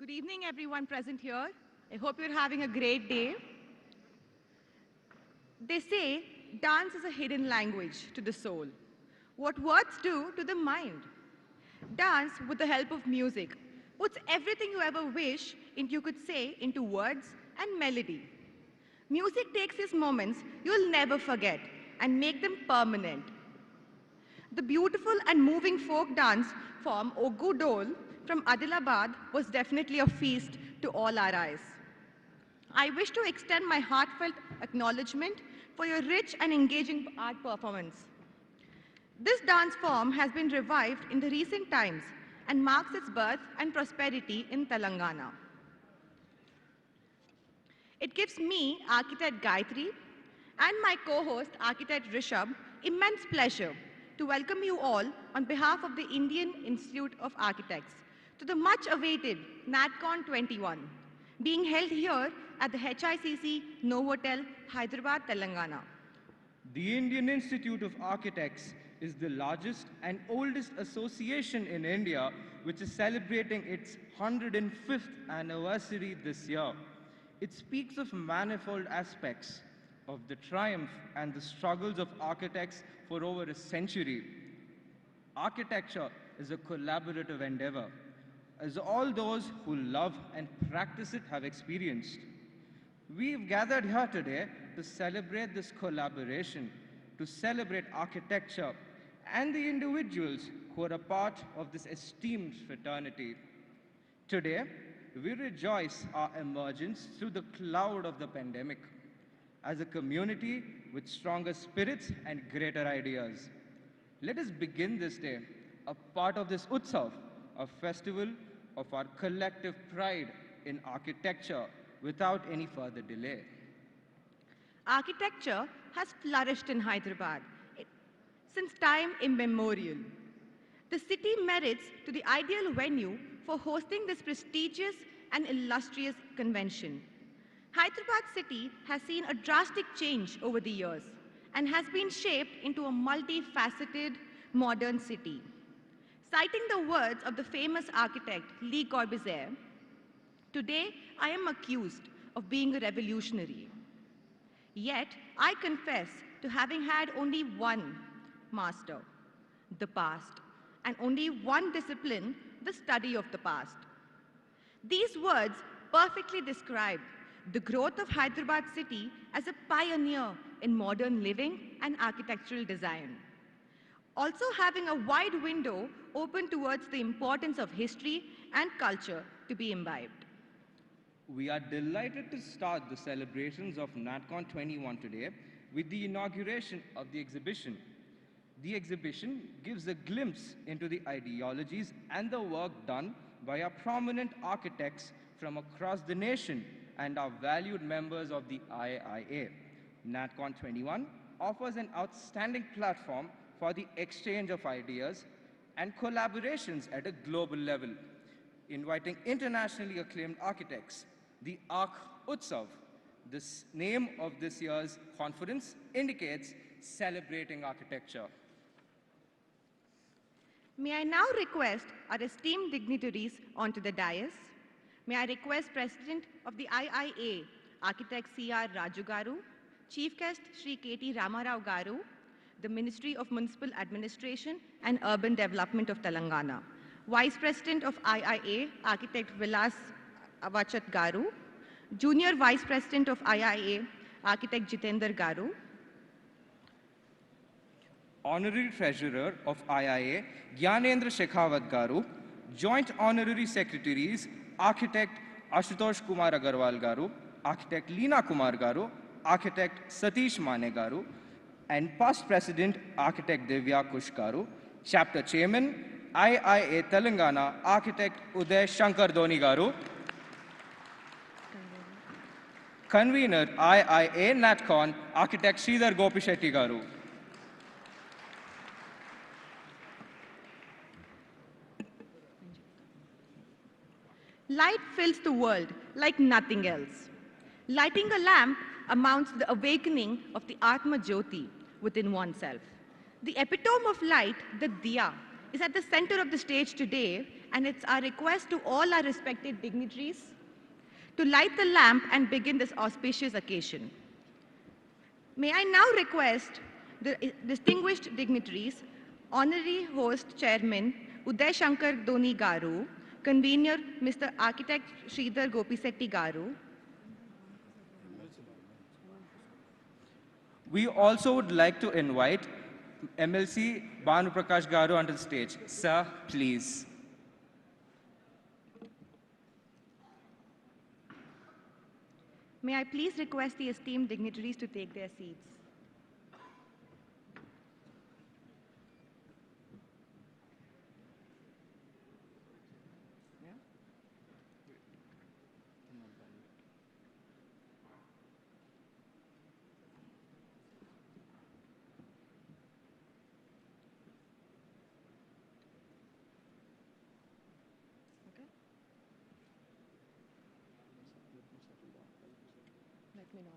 Good evening, everyone present here. I hope you're having a great day. They say dance is a hidden language to the soul. What words do to the mind. Dance, with the help of music, puts everything you ever wish you could say into words and melody. Music takes these moments you'll never forget and make them permanent. The beautiful and moving folk dance form Oggu Dol from Adilabad was definitely a feast to all our eyes. I wish to extend my heartfelt acknowledgement for your rich and engaging art performance. This dance form has been revived in the recent times and marks its birth and prosperity in Telangana. It gives me, architect Gayatri, and my co-host, architect Rishabh, immense pleasure to welcome you all on behalf of the Indian Institute of Architects to the much-awaited NatCon 21, being held here at the HICC Novotel, Hyderabad, Telangana. The Indian Institute of Architects is the largest and oldest association in India, which is celebrating its 105th anniversary this year. It speaks of manifold aspects of the triumph and the struggles of architects for over a century. Architecture is a collaborative endeavor, as all those who love and practice it have experienced. We've gathered here today to celebrate this collaboration, to celebrate architecture and the individuals who are a part of this esteemed fraternity. Today, we rejoice our emergence through the cloud of the pandemic as a community with stronger spirits and greater ideas. Let us begin this day, a part of this Utsav, a festival of our collective pride in architecture, without any further delay. Architecture has flourished in Hyderabad since time immemorial. The city merits to the ideal venue for hosting this prestigious and illustrious convention. Hyderabad city has seen a drastic change over the years and has been shaped into a multifaceted modern city. Citing the words of the famous architect Le Corbusier, "Today I am accused of being a revolutionary. Yet I confess to having had only one master, the past, and only one discipline, the study of the past." These words perfectly describe the growth of Hyderabad city as a pioneer in modern living and architectural design. Also having a wide window open towards the importance of history and culture to be imbibed. We are delighted to start the celebrations of NatCon 21 today with the inauguration of the exhibition. The exhibition gives a glimpse into the ideologies and the work done by our prominent architects from across the nation and our valued members of the IIA. NatCon 21 offers an outstanding platform for the exchange of ideas and collaborations at a global level, inviting internationally acclaimed architects. The Arch Utsav, the name of this year's conference, indicates celebrating architecture. May I now request our esteemed dignitaries onto the dais. May I request President of the IIA, Architect C.R. Raju Garu, Chief Guest Shri K.T. Ramarao Garu, the Ministry of Municipal Administration and Urban Development of Telangana, Vice President of IIA, Architect Vilas Avachat Garu, Junior Vice President of IIA, Architect Jitender Garu, Honorary Treasurer of IIA, Gyanendra Shekhawat Garu, Joint Honorary Secretaries, Architect Ashutosh Kumar Agarwal Garu, Architect Leena Kumar Garu, Architect Satish Mane Garu, and Past President, Architect Divya Kush Garu, Chapter Chairman, IIA Telangana, Architect Uday Shankar Doni Garu, Convener, IIA NatCon, Architect Sridhar Gopishetty Garu. Light fills the world like nothing else. Lighting a lamp amounts to the awakening of the Atma Jyoti within oneself. The epitome of light, the diya, is at the center of the stage today and it's our request to all our respected dignitaries to light the lamp and begin this auspicious occasion. May I now request the distinguished dignitaries, Honorary Host Chairman Uday Shankar Doni Garu, Convener Mr. Architect Sridhar Gopisetti Garu. We also would like to invite MLC Banu Prakash Garu onto the stage. Sir, please. May I please request the esteemed dignitaries to take their seats. Let me know.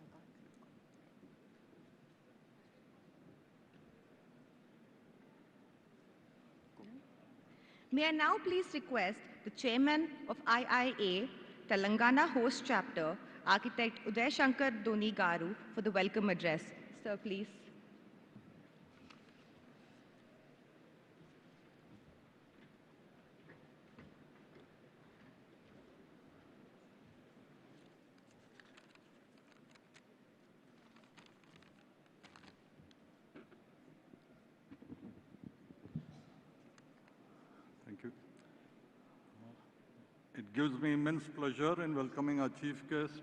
May I now please request the Chairman of IIA, Telangana Host Chapter, Architect Uday Shankar Doni Garu, for the welcome address. Sir, please. Thank you. It gives me immense pleasure in welcoming our chief guest,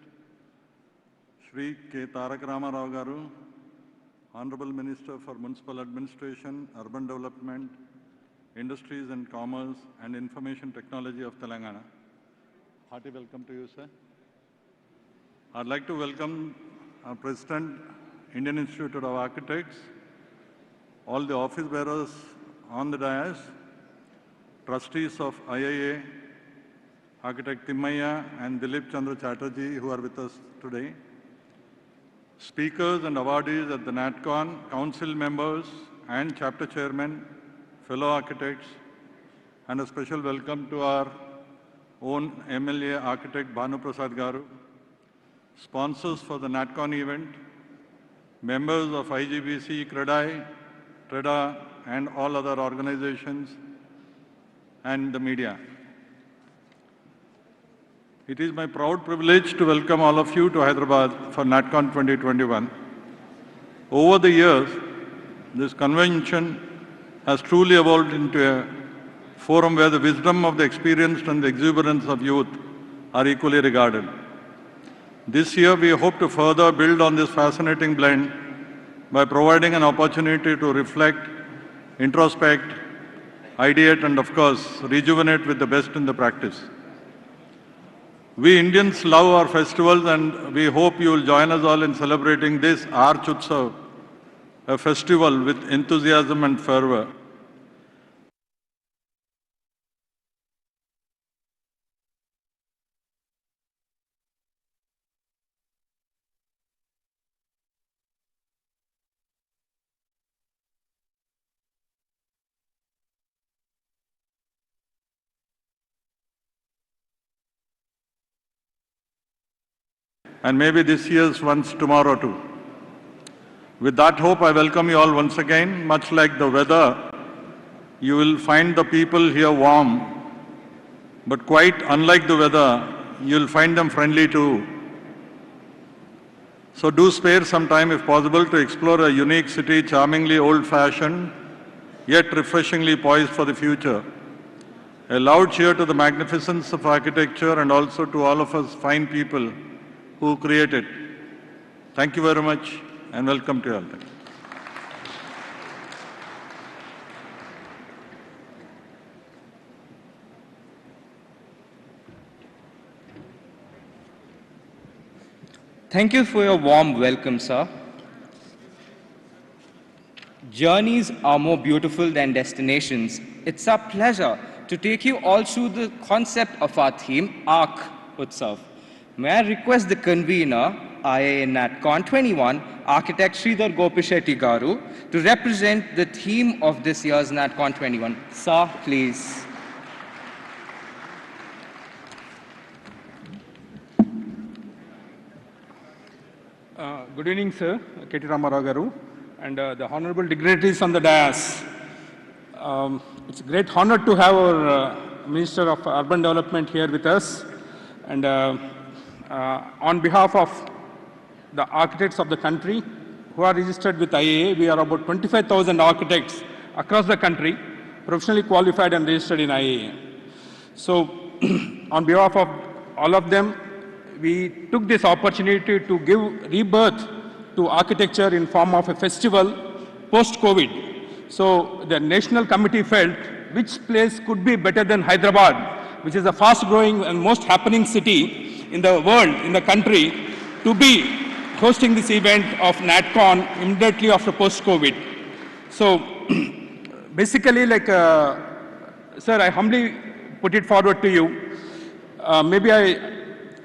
Shri K. Tarak Rama Rao Garu, Honorable Minister for Municipal Administration, Urban Development, Industries and Commerce and Information Technology of Telangana. Hearty welcome to you, sir. I'd like to welcome our President, Indian Institute of Architects, all the office bearers on the dais, trustees of IIA, Architect Timmaya and Dilip Chandra Chatterjee, who are with us today, speakers and awardees at the NatCon, council members and chapter chairmen, fellow architects, and a special welcome to our own MLA architect Bhanu Prasad Garu, sponsors for the NatCon event, members of IGBC, CREDAI, TREDA, and all other organizations, and the media. It is my proud privilege to welcome all of you to Hyderabad for NatCon 2021. Over the years, this convention has truly evolved into a forum where the wisdom of the experienced and the exuberance of youth are equally regarded. This year, we hope to further build on this fascinating blend by providing an opportunity to reflect, introspect, ideate, and of course, rejuvenate with the best in the practice. We Indians love our festivals, and we hope you will join us all in celebrating this our Utsav, a festival with enthusiasm and fervor. And maybe this year's once tomorrow too. With that hope, I welcome you all once again. Much like the weather, you will find the people here warm, but quite unlike the weather, you'll find them friendly too. So do spare some time if possible to explore a unique city, charmingly old-fashioned, yet refreshingly poised for the future. A loud cheer to the magnificence of architecture and also to all of us fine people who create it. Thank you very much and welcome to you all. Thank you for your warm welcome, sir. Journeys are more beautiful than destinations. It's our pleasure to take you all through the concept of our theme, Arc Utsav. May I request the convener, IIA NatCon 21, Architect Sridhar Gopisetti Garu, to represent the theme of this year's NatCon 21. Sir, please. Good evening, sir. KTR Garu, and the honorable dignitaries on the dais. It's a great honor to have our Minister of Urban Development here with us. And on behalf of the architects of the country who are registered with IAA, we are about 25,000 architects across the country, professionally qualified and registered in IAA. So on behalf of all of them, we took this opportunity to give rebirth to architecture in form of a festival post-COVID. So the national committee felt which place could be better than Hyderabad, which is a fast-growing and most happening city in the world, in the country, to be hosting this event of NatCon immediately after post-COVID. So basically, like, sir, I humbly put it forward to you.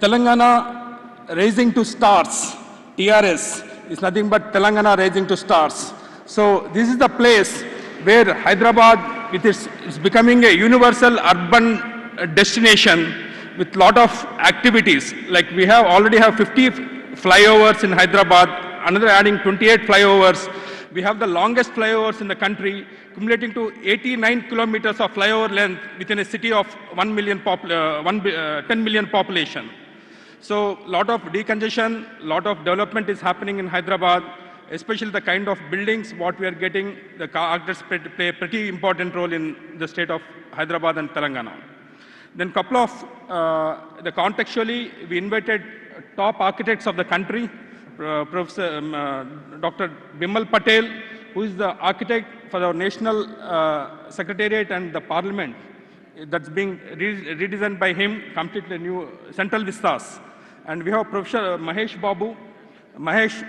Telangana Rising to Stars, TRS, is nothing but Telangana Rising to Stars. So this is the place where Hyderabad, is becoming a universal urban destination with lot of activities. Like we already have 50 flyovers in Hyderabad, another adding 28 flyovers. We have the longest flyovers in the country, accumulating to 89 kilometers of flyover length within a city of 10 million population. So a lot of decongestion, lot of development is happening in Hyderabad, especially the kind of buildings what we are getting. The architects play a pretty important role in the state of Hyderabad and Telangana. Then couple of, contextually, we invited top architects of the country, Professor Dr. Bimal Patel, who is the architect for our national secretariat and the parliament. That's being redesigned by him, completely new central vistas. And we have Professor Mahesh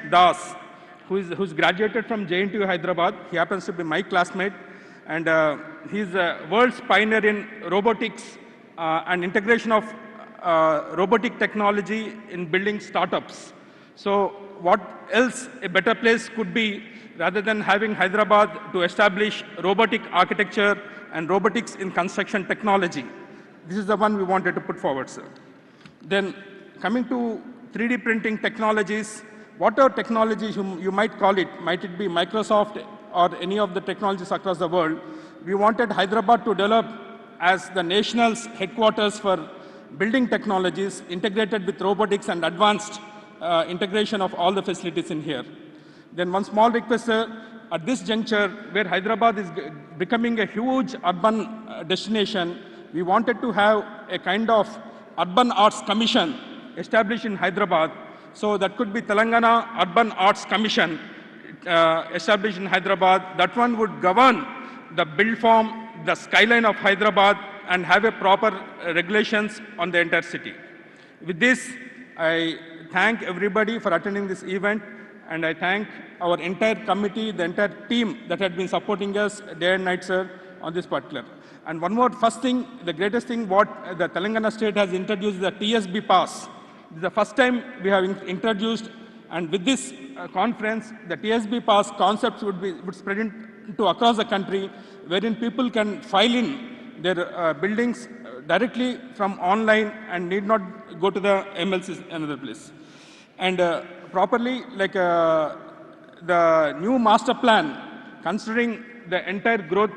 Das, who's graduated from JNTU Hyderabad. He happens to be my classmate. And he's a world's pioneer in robotics and integration of robotic technology in building startups. So what else a better place could be rather than having Hyderabad to establish robotic architecture and robotics in construction technology. This is the one we wanted to put forward, sir. Then coming to 3D printing technologies, whatever technologies you might call it, might it be Microsoft or any of the technologies across the world, we wanted Hyderabad to develop as the nation's headquarters for building technologies integrated with robotics and advanced integration of all the facilities in here. Then one small request, sir, at this juncture where Hyderabad is becoming a huge urban destination, we wanted to have a kind of urban arts commission established in Hyderabad. So that could be Telangana Urban Arts Commission established in Hyderabad. That one would govern the build form, the skyline of Hyderabad, and have a proper regulations on the entire city. With this, I thank everybody for attending this event, and I thank our entire committee, the entire team that had been supporting us day and night, sir, on this particular. And one more, first thing, the greatest thing what the Telangana state has introduced, the TSB pass. This is the first time we have introduced, and with this conference, the TSB pass concepts would spread into across the country, wherein people can file in their buildings directly from online and need not go to the MLCs another place. And properly, like the new master plan, considering the entire growth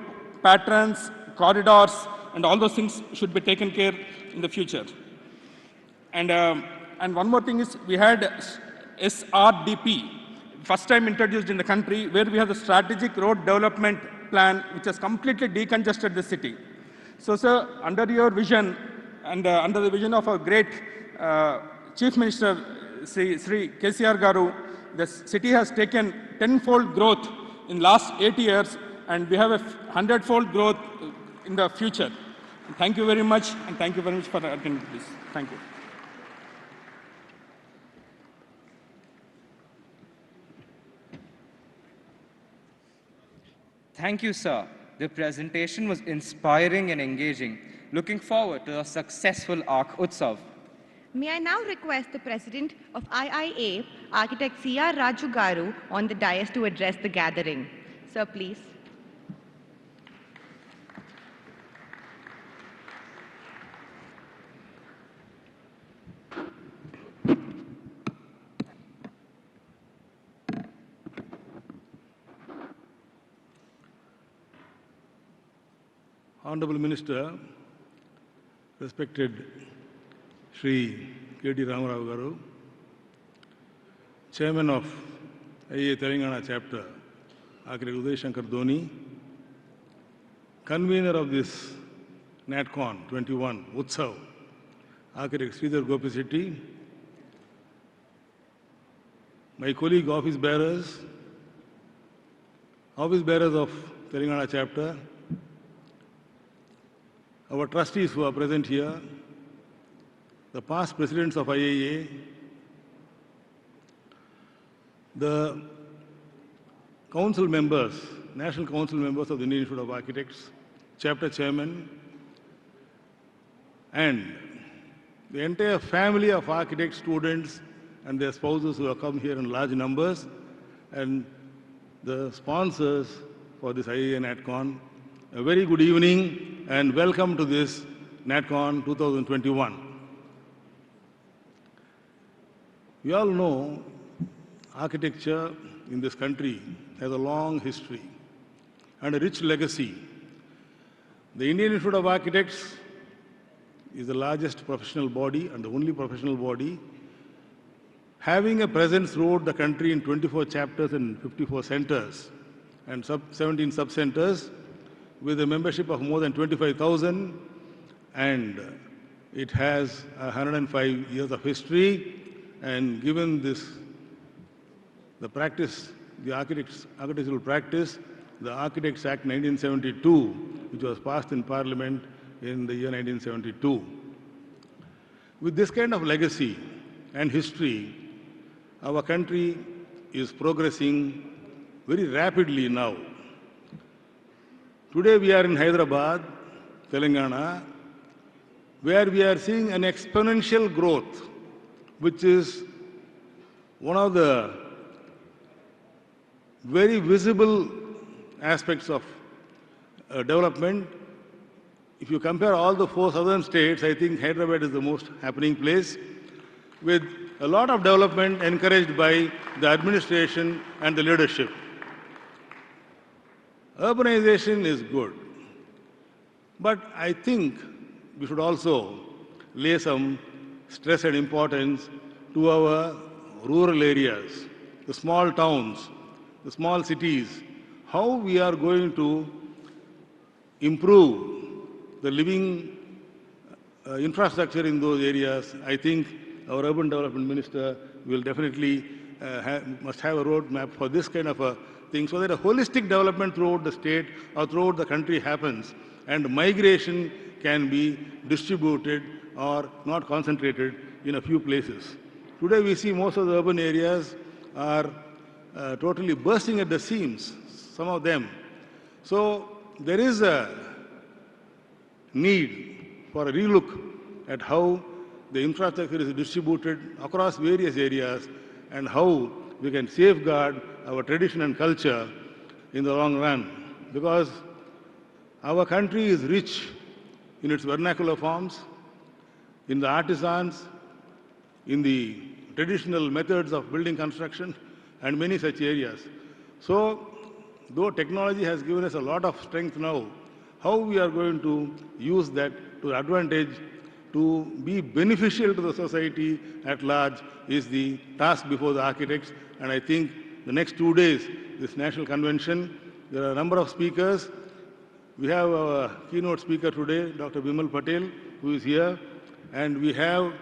patterns, corridors, and all those things should be taken care in the future. And one more thing is, we had SRDP, first time introduced in the country, where we have the strategic road development plan, which has completely decongested the city. So, sir, under your vision and under the vision of our great Chief Minister, Sri KTR Garu, the city has taken 10-fold growth in last 8 years, and we have a 100-fold growth in the future. Thank you very much, and thank you very much for attending this. Thank you. Thank you, sir. The presentation was inspiring and engaging. Looking forward to a successful ARC Utsav. May I now request the President of IIA, Architect C.R. Raju Garu, on the dais to address the gathering. Sir, please. Honorable Minister, respected Shri KTR Garu, Chairman of IAA Telangana Chapter, Architect Uday Shankar Dhoni, Convener of this NatCon 21, Utsav, Architect Sridhar Gopisetti, my colleague office bearers of Telangana Chapter, our trustees who are present here, the past presidents of IAA, the council members, national council members of the Indian Institute of Architects, chapter chairman, and the entire family of architects, students, and their spouses who have come here in large numbers, and the sponsors for this IAA NatCon. A very good evening and welcome to this NatCon 2021. We all know architecture in this country has a long history and a rich legacy. The Indian Institute of Architects is the largest professional body and the only professional body having a presence throughout the country in 24 chapters and 54 centers and 17 sub-centers with a membership of more than 25,000, and it has 105 years of history. And given this, the practice, the architectural practice, the Architects Act 1972, which was passed in Parliament in the year 1972. With this kind of legacy and history, our country is progressing very rapidly now. Today we are in Hyderabad, Telangana, where we are seeing an exponential growth, which is one of the very visible aspects of development. If you compare all the 4 southern states, I think Hyderabad is the most happening place, with a lot of development encouraged by the administration and the leadership. Urbanization is good, but I think we should also lay some stress and importance to our rural areas, the small towns, the small cities, how we are going to improve the living infrastructure in those areas. I think our Urban Development Minister will definitely must have a roadmap for this kind of a thing, so that a holistic development throughout the state or throughout the country happens, and migration can be distributed or not concentrated in a few places. Today we see most of the urban areas are totally bursting at the seams, some of them. So there is a need for a relook at how the infrastructure is distributed across various areas and how we can safeguard our tradition and culture in the long run. Because our country is rich in its vernacular forms, in the artisans, in the traditional methods of building construction, and many such areas. So, though technology has given us a lot of strength now, how we are going to use that to advantage to be beneficial to the society at large is the task before the architects. And I think the next 2 days, this national convention, there are a number of speakers. We have our keynote speaker today, Dr. Bimal Patel, who is here, and we have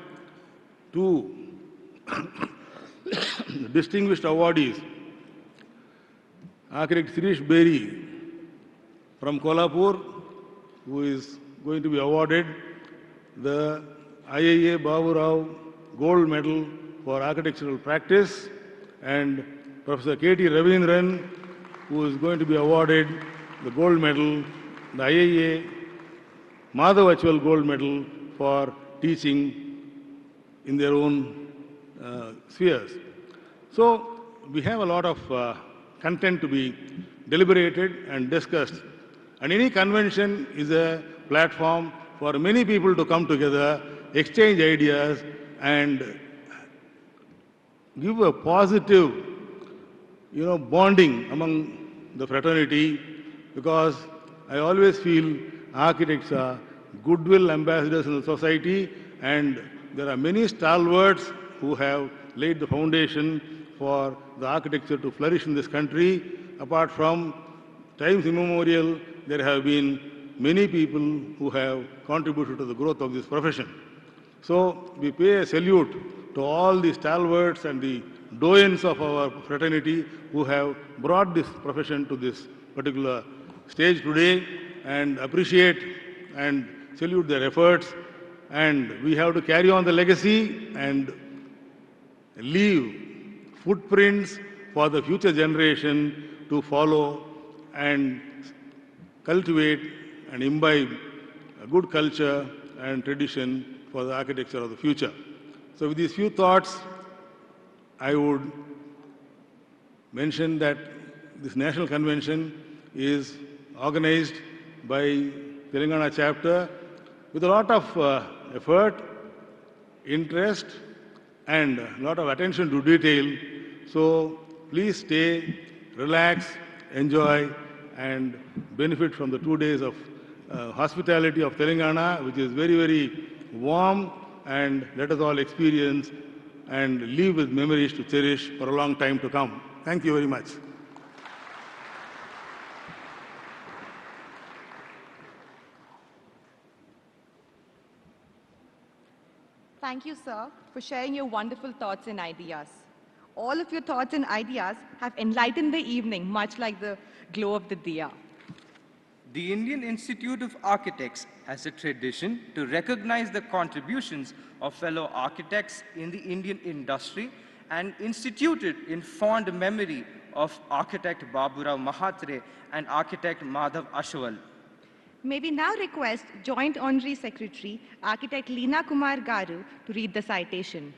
2 distinguished awardees. Architect Sirish Beri from Kolhapur, who is going to be awarded the IAA Babu Rao Gold Medal for Architectural Practice, and Professor K.T. Ravindran, who is going to be awarded the Gold Medal, the IAA Madhav Achwal Gold Medal for teaching in their own spheres. So we have a lot of content to be deliberated and discussed. And any convention is a platform for many people to come together, exchange ideas, and give a positive, bonding among the fraternity, because I always feel architects are goodwill ambassadors in the society, and there are many stalwarts who have laid the foundation for the architecture to flourish in this country. Apart from times immemorial, there have been many people who have contributed to the growth of this profession. So we pay a salute to all the stalwarts and the doyens of our fraternity who have brought this profession to this particular stage today, and appreciate and salute their efforts. And we have to carry on the legacy and leave footprints for the future generation to follow and cultivate and imbibe a good culture and tradition for the architecture of the future. So with these few thoughts, I would mention that this national convention is organized by Telangana chapter with a lot of effort, interest, and a lot of attention to detail. So please stay, relax, enjoy, and benefit from the 2 days of hospitality of Telangana, which is very, very warm, and let us all experience and live with memories to cherish for a long time to come. Thank you very much. Thank you, sir, for sharing your wonderful thoughts and ideas. All of your thoughts and ideas have enlightened the evening, much like the glow of the diya. The Indian Institute of Architects has a tradition to recognize the contributions of fellow architects in the Indian industry and instituted in fond memory of architect Baburao Mahatre and architect Madhav Ashwal. May we now request Joint Honorary Secretary, Architect Leena Kumar Garu, to read the citation.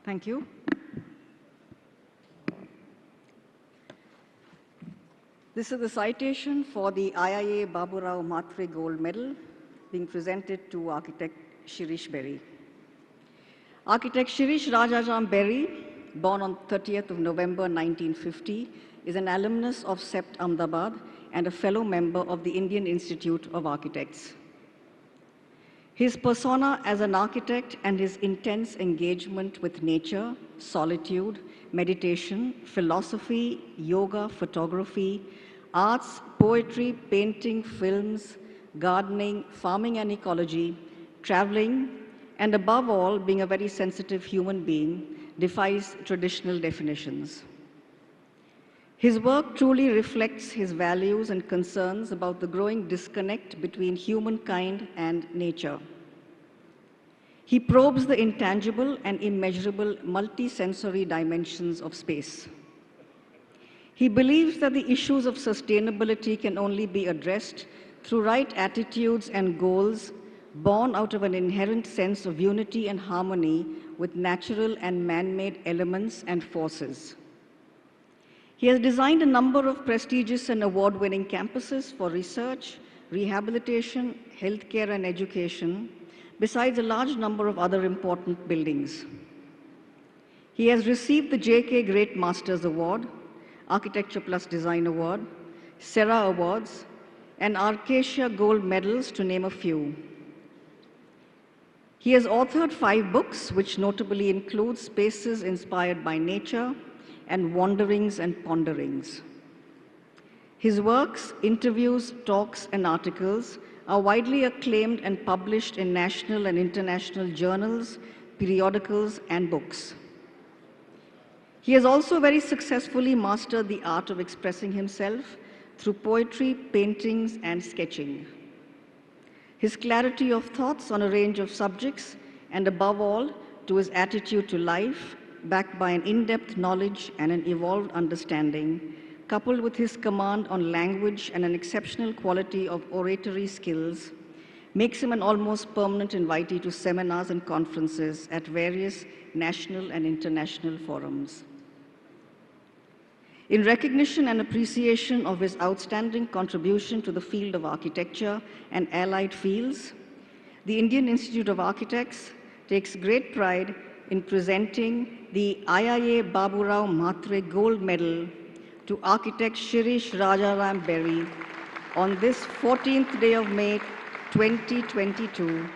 Thank you. This is the citation for the IIA Baburao Mahatre Gold Medal being presented to architect Shirish Berry. Architect Shirish Rajajam Berry, born on 30th of November 1950, is an alumnus of SEPT Ahmedabad and a fellow member of the Indian Institute of Architects. His persona as an architect and his intense engagement with nature, solitude, meditation, philosophy, yoga, photography, arts, poetry, painting, films, gardening, farming and ecology, traveling, and above all, being a very sensitive human being, defies traditional definitions. His work truly reflects his values and concerns about the growing disconnect between humankind and nature. He probes the intangible and immeasurable multisensory dimensions of space. He believes that the issues of sustainability can only be addressed through right attitudes and goals born out of an inherent sense of unity and harmony with natural and man-made elements and forces. He has designed a number of prestigious and award-winning campuses for research, rehabilitation, healthcare, and education, besides a large number of other important buildings. He has received the J.K. Great Masters Award, Architecture Plus Design Award, Serra Awards, and Arcacia Gold Medals, to name a few. He has authored 5 books, which notably include Spaces Inspired by Nature and Wanderings and Ponderings. His works, interviews, talks, and articles are widely acclaimed and published in national and international journals, periodicals, and books. He has also very successfully mastered the art of expressing himself through poetry, paintings, and sketching. His clarity of thoughts on a range of subjects, and above all, to his attitude to life, backed by an in-depth knowledge and an evolved understanding, coupled with his command on language and an exceptional quality of oratory skills, makes him an almost permanent invitee to seminars and conferences at various national and international forums. In recognition and appreciation of his outstanding contribution to the field of architecture and allied fields, the Indian Institute of Architects takes great pride in presenting the IIA Baburao Mhatre Gold Medal to architect Shirish Rajaram Berry on this 14th day of May 2022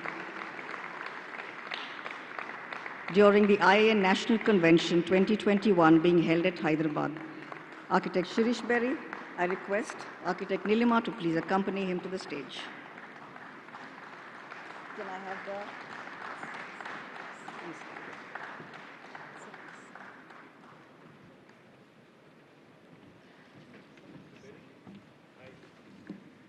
during the IIA National Convention 2021 being held at Hyderabad. Architect Shirish Berry, I request Architect Nilima to please accompany him to the stage. Can I have the...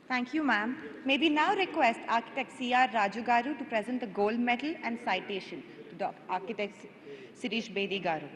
Thank you, ma'am. May we now request Architect C.R. Raju Garu to present the gold medal and citation to Architect Sirish Bedi Garu.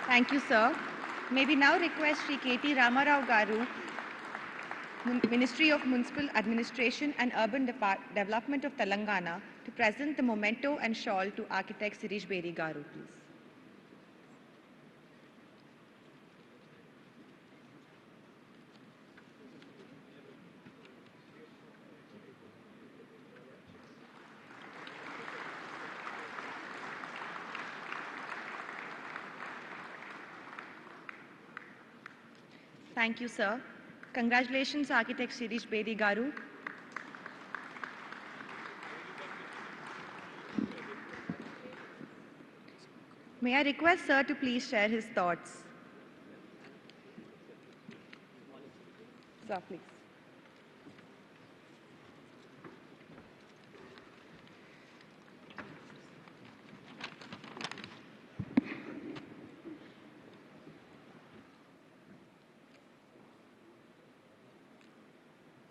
Thank you, sir. May we now request Sri K.T. Ramarao Garu, Ministry of Municipal Administration and Urban Development of Telangana, to present the memento and shawl to Architect Sirish Bedi Garu, please. Thank you, sir. Congratulations, Architect Sirish Bedi Garu. May I request sir to please share his thoughts? Sir, please.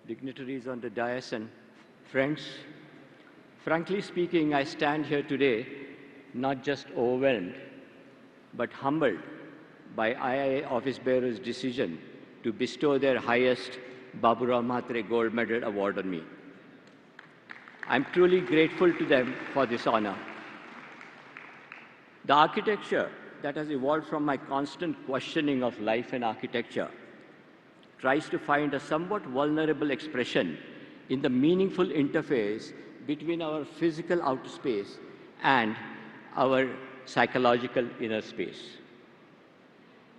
Dignitaries on the dais and friends, frankly speaking, I stand here today not just overwhelmed, but humbled by IIA office bearers' decision to bestow their highest Baburao Mhatre Gold Medal award on me. I'm truly grateful to them for this honor. The architecture that has evolved from my constant questioning of life and architecture tries to find a somewhat vulnerable expression in the meaningful interface between our physical outer space and our psychological inner space.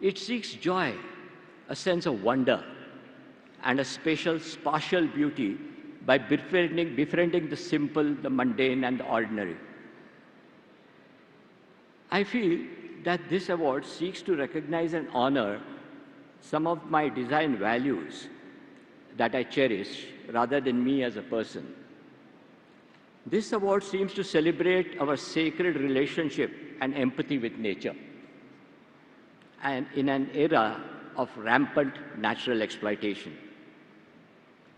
It seeks joy, a sense of wonder, and a spatial beauty by befriending the simple, the mundane, and the ordinary. I feel that this award seeks to recognize and honor some of my design values that I cherish rather than me as a person. This award seems to celebrate our sacred relationship and empathy with nature, and in an era of rampant natural exploitation.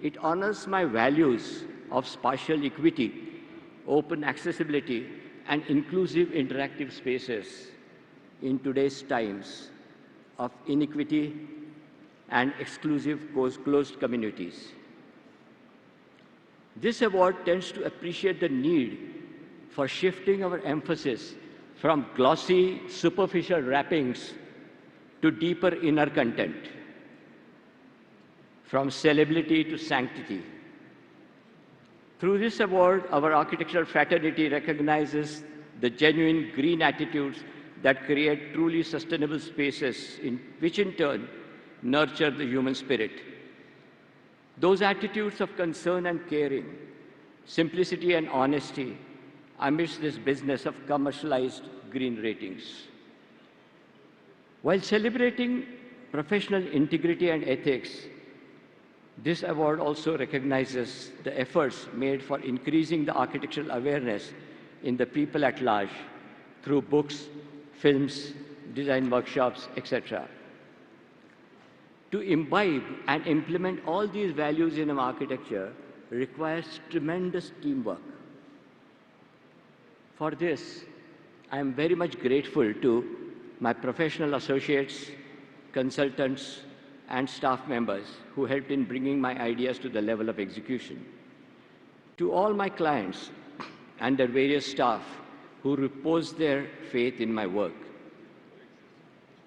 It honors my values of spatial equity, open accessibility, and inclusive interactive spaces in today's times of inequity and exclusive closed communities. This award tends to appreciate the need for shifting our emphasis from glossy, superficial wrappings to deeper inner content, from celebrity to sanctity. Through this award, our architectural fraternity recognizes the genuine green attitudes that create truly sustainable spaces, which in turn nurture the human spirit. Those attitudes of concern and caring, simplicity and honesty amidst this business of commercialized green ratings. While celebrating professional integrity and ethics, this award also recognizes the efforts made for increasing the architectural awareness in the people at large through books, films, design workshops, etc. To imbibe and implement all these values in architecture requires tremendous teamwork. For this, I am very much grateful to my professional associates, consultants, and staff members who helped in bringing my ideas to the level of execution. To all my clients and their various staff who repose their faith in my work,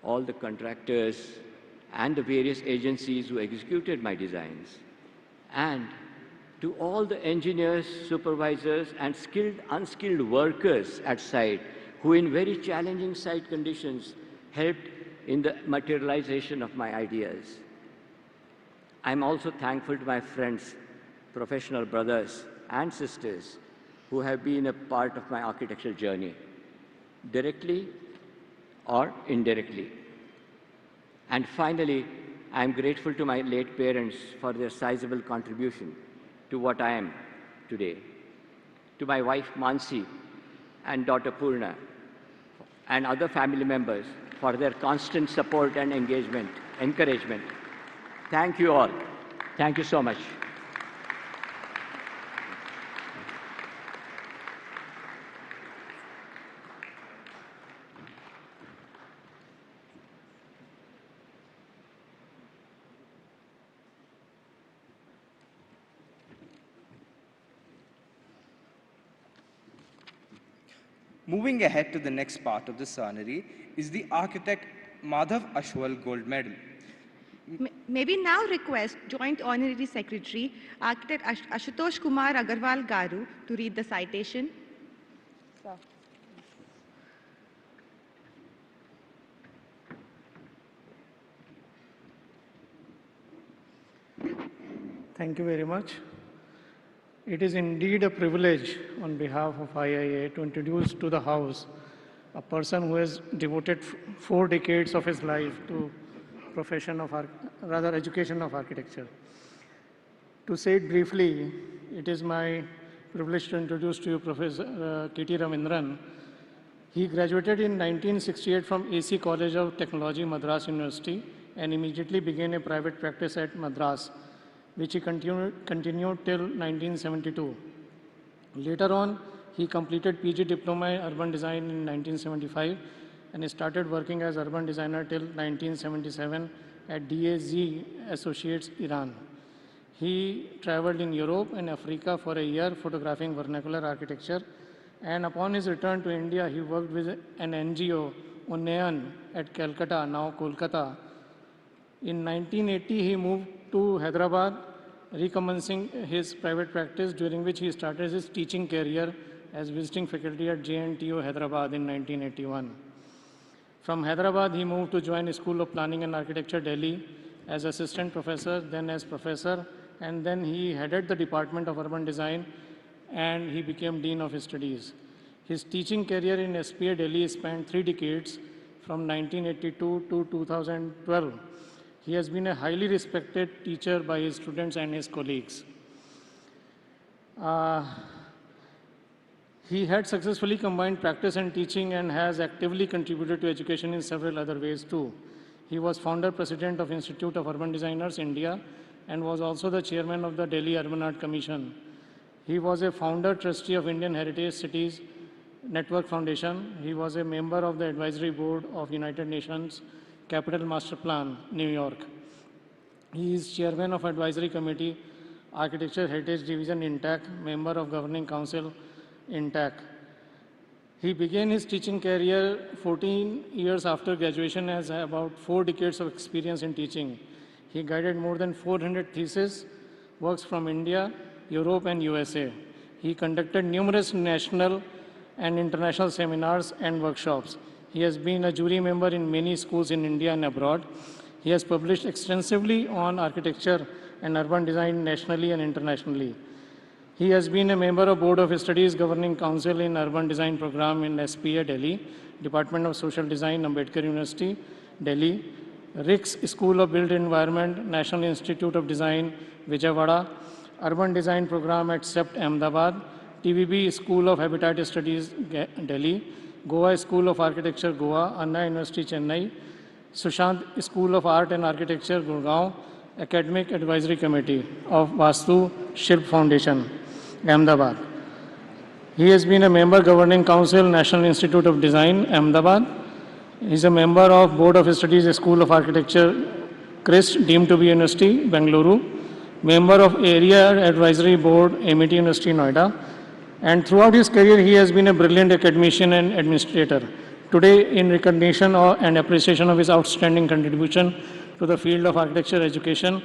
all the contractors and the various agencies who executed my designs, and to all the engineers, supervisors, and skilled, unskilled workers at site who in very challenging site conditions helped in the materialization of my ideas. I'm also thankful to my friends, professional brothers and sisters who have been a part of my architectural journey, directly or indirectly. And finally, I'm grateful to my late parents for their sizable contribution to what I am today. To my wife Mansi and daughter Purna and other family members for their constant support and encouragement. Thank you all. Thank you so much. Moving ahead to the next part of the ceremony is the architect Madhav Ashwal Gold Medal. May we now request Joint Honorary Secretary, Architect Ashutosh Kumar Agarwal Garu, to read the citation. Thank you very much. It is indeed a privilege on behalf of IIA to introduce to the House a person who has devoted 4 decades of his life to profession of, education of architecture. To say it briefly, it is my privilege to introduce to you Professor K.T. Ravindran. He graduated in 1968 from AC College of Technology, Madras University, and immediately began a private practice at Madras, which he continued till 1972. Later on, he completed PG Diploma in Urban Design in 1975 and started working as urban designer till 1977 at DAZ Associates, Iran. He traveled in Europe and Africa for a year photographing vernacular architecture, and upon his return to India, he worked with an NGO, Unnayan, at Calcutta, now Kolkata. In 1980, he moved to Hyderabad, recommencing his private practice, during which he started his teaching career as visiting faculty at JNTU Hyderabad in 1981. From Hyderabad, he moved to join School of Planning and Architecture, Delhi, as assistant professor, then as professor, and then he headed the Department of Urban Design, and he became Dean of Studies. His teaching career in SPA Delhi spanned 3 decades, from 1982 to 2012. He has been a highly respected teacher by his students and his colleagues. He had successfully combined practice and teaching and has actively contributed to education in several other ways too. He was founder president of Institute of Urban Designers, India, and was also the chairman of the Delhi Urban Art Commission. He was a founder trustee of Indian Heritage Cities Network Foundation. He was a member of the advisory board of United Nations Capital Master Plan, New York. He is chairman of Advisory Committee, Architecture Heritage Division, INTAC, member of Governing Council, INTAC. He began his teaching career 14 years after graduation, has about 4 decades of experience in teaching. He guided more than 400 thesis works from India, Europe, and USA. He conducted numerous national and international seminars and workshops. He has been a jury member in many schools in India and abroad. He has published extensively on architecture and urban design nationally and internationally. He has been a member of Board of Studies Governing Council in Urban Design Program in SPA Delhi, Department of Social Design, Ambedkar University, Delhi, RICS School of Built Environment, National Institute of Design, Vijayawada, Urban Design Program at CEPT, Ahmedabad, TVB School of Habitat Studies, Delhi, Goa School of Architecture, Goa, Anna University, Chennai, Sushant School of Art and Architecture, Gurgaon, Academic Advisory Committee of Vastu Shilp Foundation, Ahmedabad. He has been a member governing council, National Institute of Design, Ahmedabad. He is a member of Board of Studies, School of Architecture, CRIST, deemed to be University, Bengaluru. Member of Area Advisory Board, MIT University, Noida. And throughout his career, he has been a brilliant academician and administrator. Today, in recognition and appreciation of his outstanding contribution to the field of architecture education,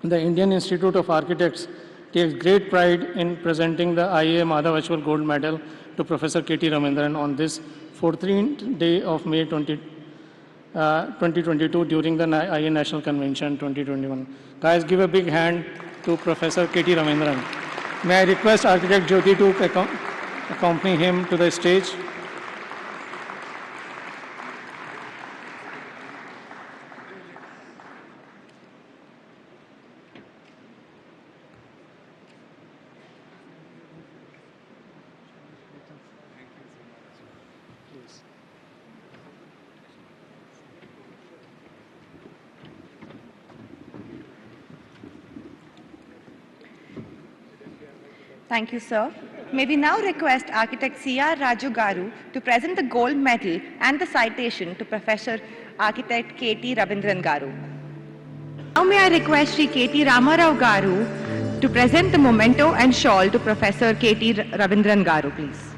the Indian Institute of Architects takes great pride in presenting the IIA Madhav Virtual Gold Medal to Professor KT Ravindran on this 14th day of May 2022 during the IIA National Convention 2021. Guys, give a big hand to Professor KT Ravindran. May I request Architect Jyoti to accompany him to the stage. Thank you, sir. May we now request Architect C.R. Raju Garu to present the gold medal and the citation to Professor Architect K.T. Ravindran Garu. Now may I request Sri K.T. Ramarao Garu to present the memento and shawl to Professor K.T. Ravindran Garu, please.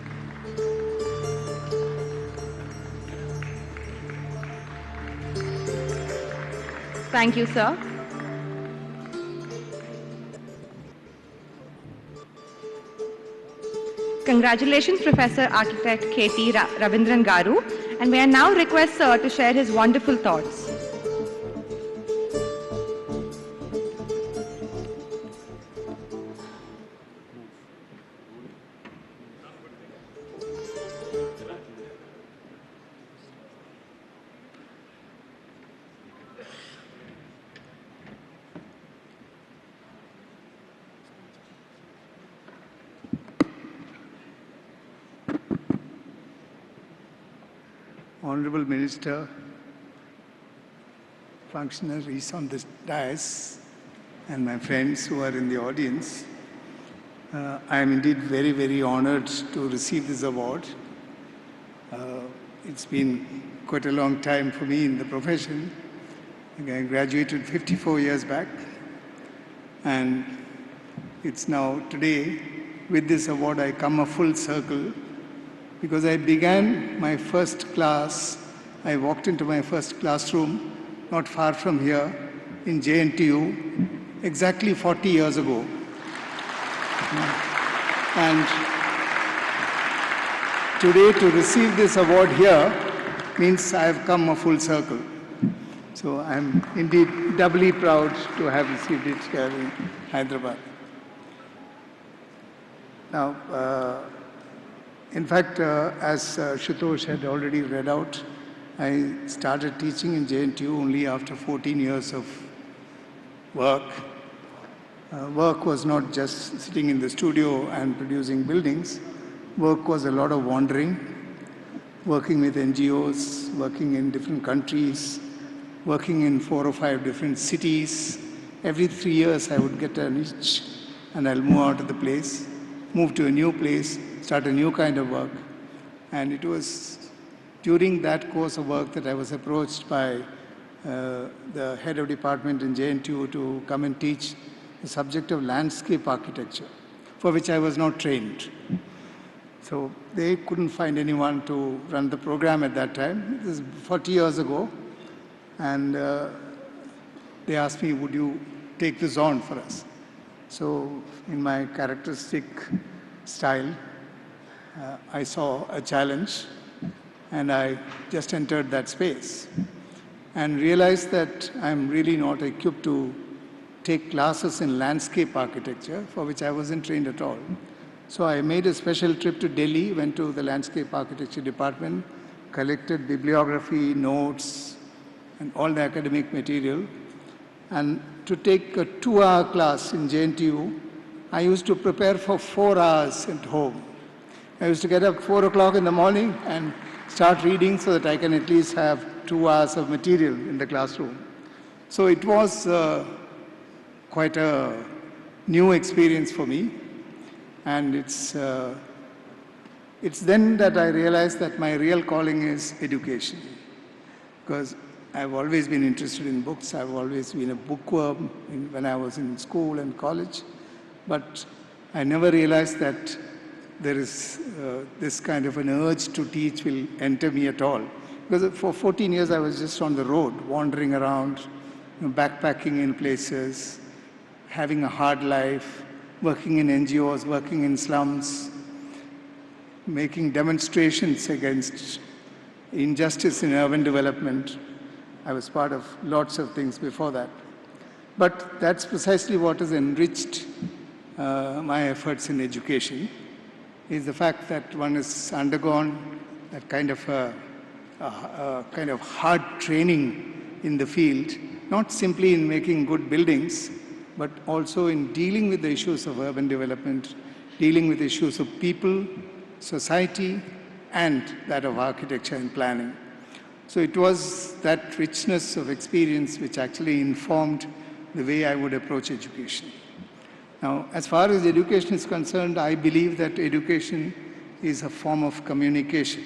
Thank you, sir. Congratulations, Professor Architect K.T. Ravindran Garu. And may I now request Sir to share his wonderful thoughts. Honorable Minister, functionaries on this dais, and my friends who are in the audience, I am indeed very, very honored to receive this award. It's been quite a long time for me in the profession. I graduated 54 years back, and it's now today, with this award, I come a full circle. Because I began my first class, I walked into my first classroom, not far from here, in JNTU, exactly 40 years ago. And today to receive this award here means I have come a full circle. So I'm indeed doubly proud to have received it here in Hyderabad. Now, in fact, as Shutosh had already read out, I started teaching in JNTU only after 14 years of work. Work was not just sitting in the studio and producing buildings. Work was a lot of wandering, working with NGOs, working in different countries, working in 4 or 5 different cities. Every 3 years I would get an itch and I'll move out of the place, move to a new place, start a new kind of work. And it was during that course of work that I was approached by the head of department in JNTU to come and teach the subject of landscape architecture, for which I was not trained. So they couldn't find anyone to run the program at that time. This is 40 years ago. And they asked me, would you take this on for us? So in my characteristic style, I saw a challenge and I just entered that space and realized that I'm really not equipped to take classes in landscape architecture, for which I wasn't trained at all. So I made a special trip to Delhi, went to the landscape architecture department, collected bibliography, notes, and all the academic material. And to take a 2-hour class in JNTU, I used to prepare for 4 hours at home. I used to get up 4 o'clock in the morning and start reading so that I can at least have 2 hours of material in the classroom. So it was quite a new experience for me. And it's It's then that I realized that my real calling is education, because I've always been interested in books. I've always been a bookworm when I was in school and college, but I never realized that there is this kind of an urge to teach will enter me at all. Because for 14 years I was just on the road, wandering around, backpacking in places, having a hard life, working in NGOs, working in slums, making demonstrations against injustice in urban development. I was part of lots of things before that. But that's precisely what has enriched my efforts in education, is the fact that one has undergone that kind of hard training in the field, not simply in making good buildings, but also in dealing with the issues of urban development, dealing with issues of people, society, and that of architecture and planning. So it was that richness of experience which actually informed the way I would approach education. Now, as far as education is concerned, I believe that education is a form of communication.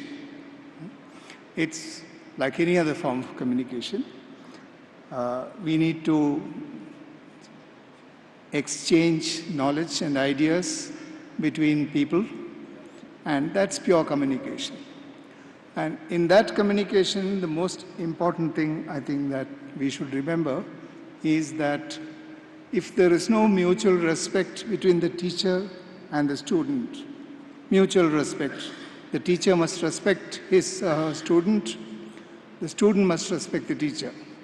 It's like any other form of communication. We need to exchange knowledge and ideas between people, and that's pure communication. And in that communication, the most important thing I think that we should remember is that if there is no mutual respect between the teacher and the student, mutual respect, the teacher must respect his student, the student must respect the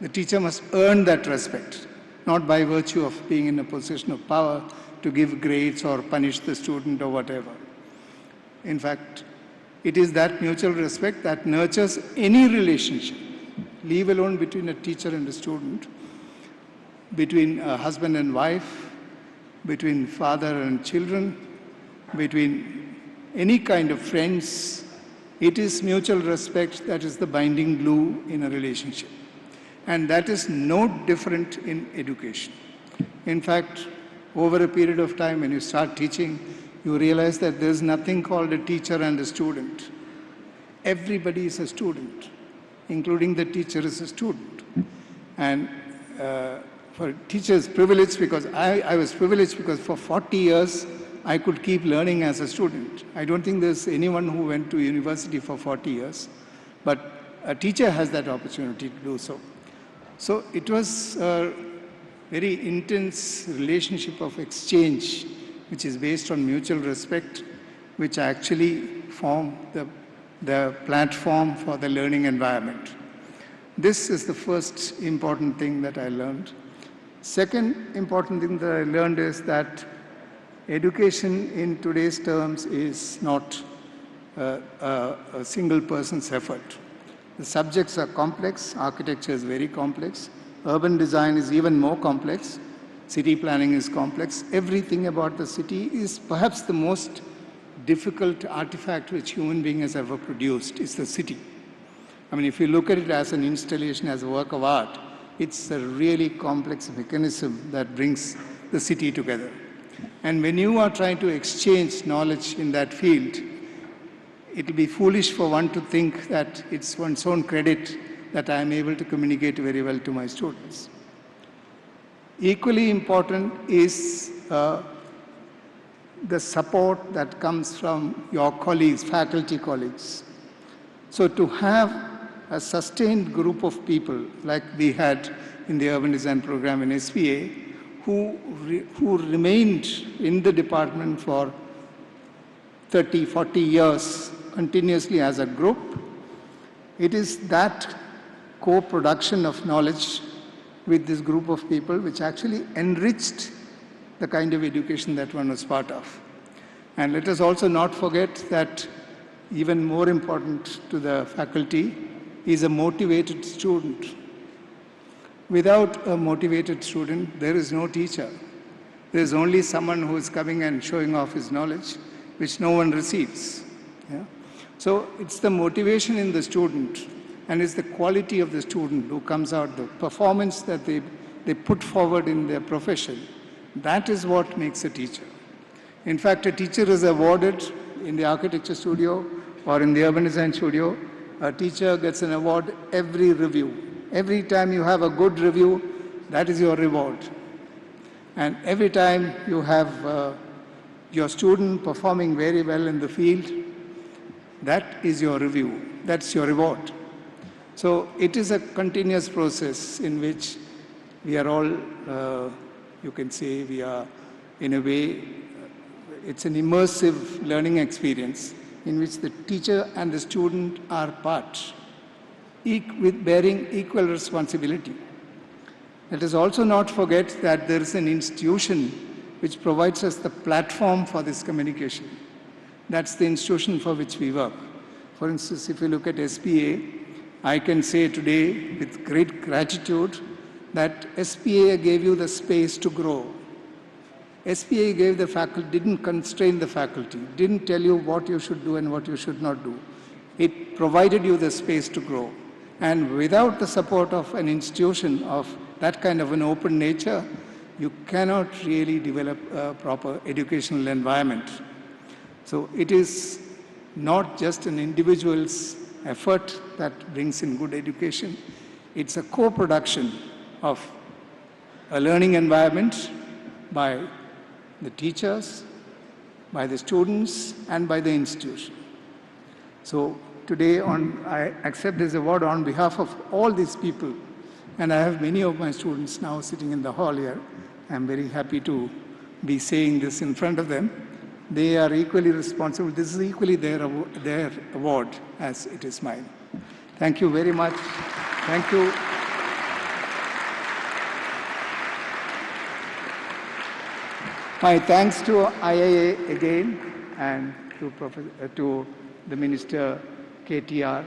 teacher must earn that respect, not by virtue of being in a position of power to give grades or punish the student or whatever. In fact, it is that mutual respect that nurtures any relationship, leave alone between a teacher and a student, between a husband and wife, between father and children, between any kind of friends. It is mutual respect that is the binding glue in a relationship. And that is no different in education. In fact, over a period of time, when you start teaching, you realize that there's nothing called a teacher and a student. Everybody is a student, including the teacher is a student. And for teachers, privileged, because I was privileged because for 40 years, I could keep learning as a student. I don't think there's anyone who went to university for 40 years, but a teacher has that opportunity to do so. So it was a very intense relationship of exchange, which is based on mutual respect, which actually form the platform for the learning environment. This is the first important thing that I learned. Second important thing that I learned is that education in today's terms is not a single person's effort. The subjects are complex, architecture is very complex, urban design is even more complex, city planning is complex. Everything about the city is perhaps the most difficult artifact which human being has ever produced, is the city. I mean, if you look at it as an installation, as a work of art, it's a really complex mechanism that brings the city together. And when you are trying to exchange knowledge in that field, it will be foolish for one to think that it's one's own credit that I am able to communicate very well to my students. Equally important is the support that comes from your colleagues, faculty colleagues. So to have a sustained group of people like we had in the urban design program in SVA, who remained in the department for 30, 40 years continuously as a group, it is that co-production of knowledge with this group of people which actually enriched the kind of education that one was part of. And let us also not forget that even more important to the faculty is a motivated student. Without a motivated student, there is no teacher. There is only someone who is coming and showing off his knowledge, which no one receives. Yeah? So it's the motivation in the student, and it's the quality of the student who comes out, the performance that they put forward in their profession. That is what makes a teacher. In fact, a teacher is awarded In the architecture studio or in the urban design studio, a teacher gets an award every review. Every time you have a good review, that is your reward. And every time you have your student performing very well in the field, that is your review. That's your reward. So it is a continuous process in which we are all, you can say, we are in a way, it's an immersive learning experience in which the teacher and the student are part, with bearing equal responsibility. Let us also not forget that there is an institution which provides us the platform for this communication. That's the institution for which we work. For instance, if you look at SPA, I can say today with great gratitude that SPA gave you the space to grow. SPA gave the faculty, didn't constrain the faculty, didn't tell you what you should do and what you should not do. It provided you the space to grow. And without the support of an institution of that kind of an open nature, you cannot really develop a proper educational environment. So it is not just an individual's effort that brings in good education. It's a co-production of a learning environment by the teachers, by the students, and by the institution. So today I accept this award on behalf of all these people, and I have many of my students now sitting in the hall here. I'm very happy to be saying this in front of them. They are equally responsible. This is equally their award as it is mine. Thank you very much. Thank you. My thanks to IIA again and to the Minister KTR.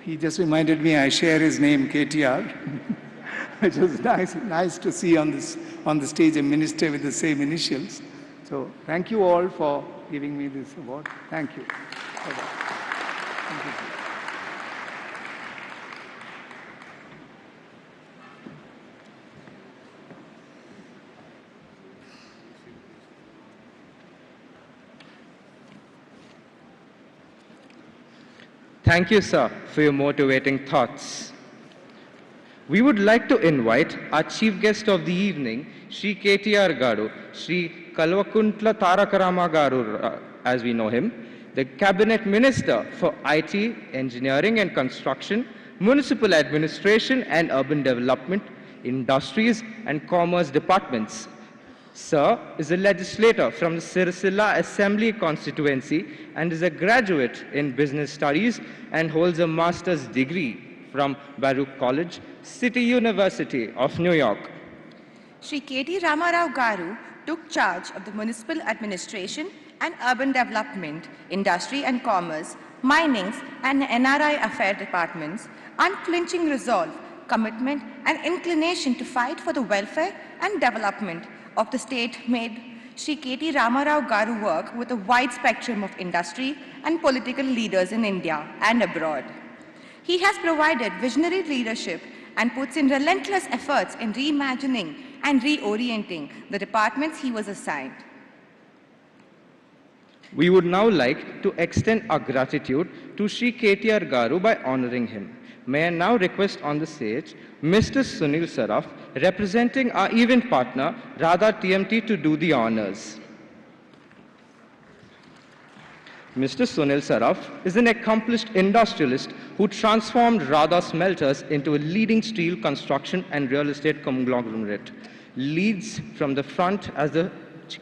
He just reminded me I share his name, KTR, which was nice to see on the stage a minister with the same initials. So thank you all for giving me this award. Thank you. Bye-bye. Thank you. Thank you, sir, for your motivating thoughts. We would like to invite our chief guest of the evening, Shri KTR Garu, Shri Kalvakuntla Tarakarama Garu, as we know him, the Cabinet Minister for IT, Engineering and Construction, Municipal Administration and Urban Development, Industries and Commerce Departments. Sir is a legislator from the Sirisilla Assembly constituency and is a graduate in business studies and holds a master's degree from Baruch College, City University of New York. Shri K.T. Ramarao Garu took charge of the Municipal Administration and Urban Development, Industry and Commerce, Minings and NRI Affair Departments, unflinching resolve, commitment and inclination to fight for the welfare and development of the state made Shri K.T. Ramarao Garu work with a wide spectrum of industry and political leaders in India and abroad. He has provided visionary leadership and puts in relentless efforts in reimagining and reorienting the departments he was assigned. We would now like to extend our gratitude to Shri KTR Garu by honoring him. May I now request on the stage Mr. Sunil Saraf, representing our event partner, Radha TMT, to do the honors. Mr. Sunil Saraf is an accomplished industrialist who transformed Radha Smelters into a leading steel construction and real estate conglomerate. Leads from the front as the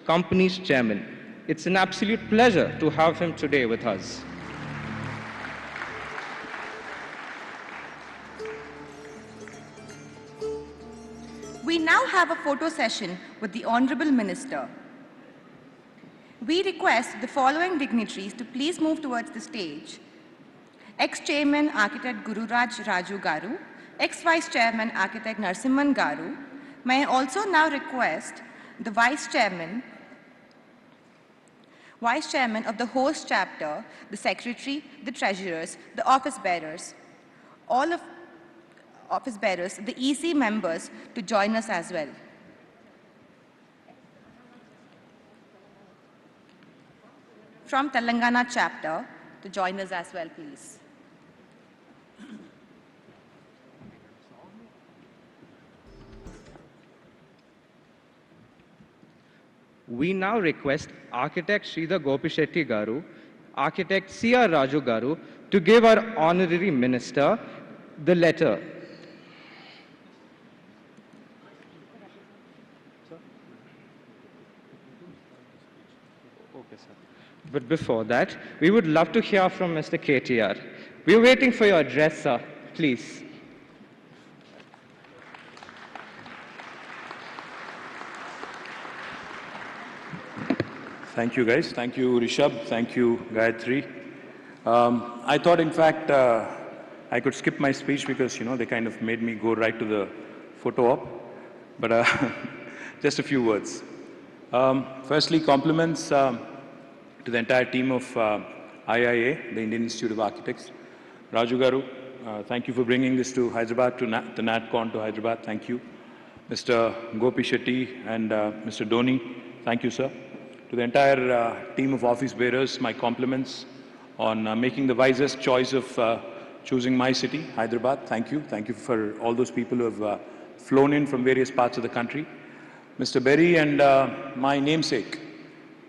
company's chairman. It's an absolute pleasure to have him today with us. We now have a photo session with the Honorable Minister. We request the following dignitaries to please move towards the stage. Ex-Chairman Architect Gururaj Raju Garu, Ex-Vice Chairman Architect Narsimhan Garu. May I also now request the Vice Chairman of the host chapter, the Secretary, the Treasurers, the Office Bearers, all of Office Bearers, the EC members to join us as well. from Telangana chapter to join us as well, please. We now request Architect Sridhar Gopishetty Garu, Architect C.R. Raju Garu to give our Honorary Minister the letter. Okay, sir. But before that, we would love to hear from Mr. KTR. We're waiting for your address, sir. Please. Thank you, guys. Thank you, Rishabh. Thank you, Gayatri. I thought, in fact, I could skip my speech because, they kind of made me go right to the photo op. But just a few words. Firstly, compliments to the entire team of IIA, the Indian Institute of Architects. Raju Garu, thank you for bringing this to Hyderabad, to the NatCon to Hyderabad. Thank you. Mr. Gopi Shetty and Mr. Dhoni, thank you, sir. To the entire team of office bearers, my compliments on making the wisest choice of choosing my city, Hyderabad. Thank you. Thank you for all those people who have flown in from various parts of the country. Mr. Berry and my namesake,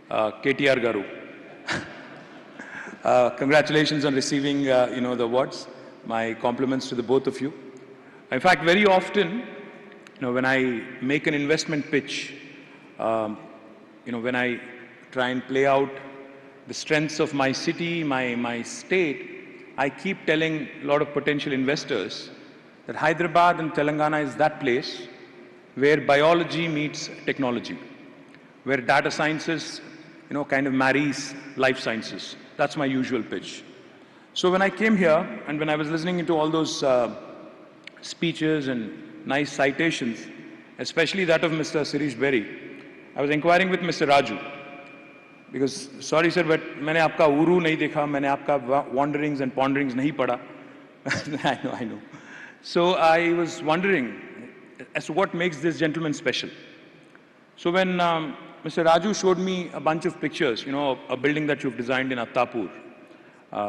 KTR Garu. Congratulations on receiving, the awards. My compliments to the both of you. In fact, very often, when I make an investment pitch, when I try and play out the strengths of my city, my state, I keep telling a lot of potential investors that Hyderabad and Telangana is that place where biology meets technology, where data sciences, kind of marries life sciences. That's my usual pitch. So when I came here and when I was listening to all those speeches and nice citations, especially that of Mr. Sirish Berry, I was inquiring with Mr. Raju, because, sorry sir, but मैंने आपका uru नहीं देखा, मैंने आपका wanderings and ponderings नहीं पढ़ा. I know. So I was wondering as to what makes this gentleman special. So when Mr. Raju showed me a bunch of pictures, a building that you've designed in Attapur,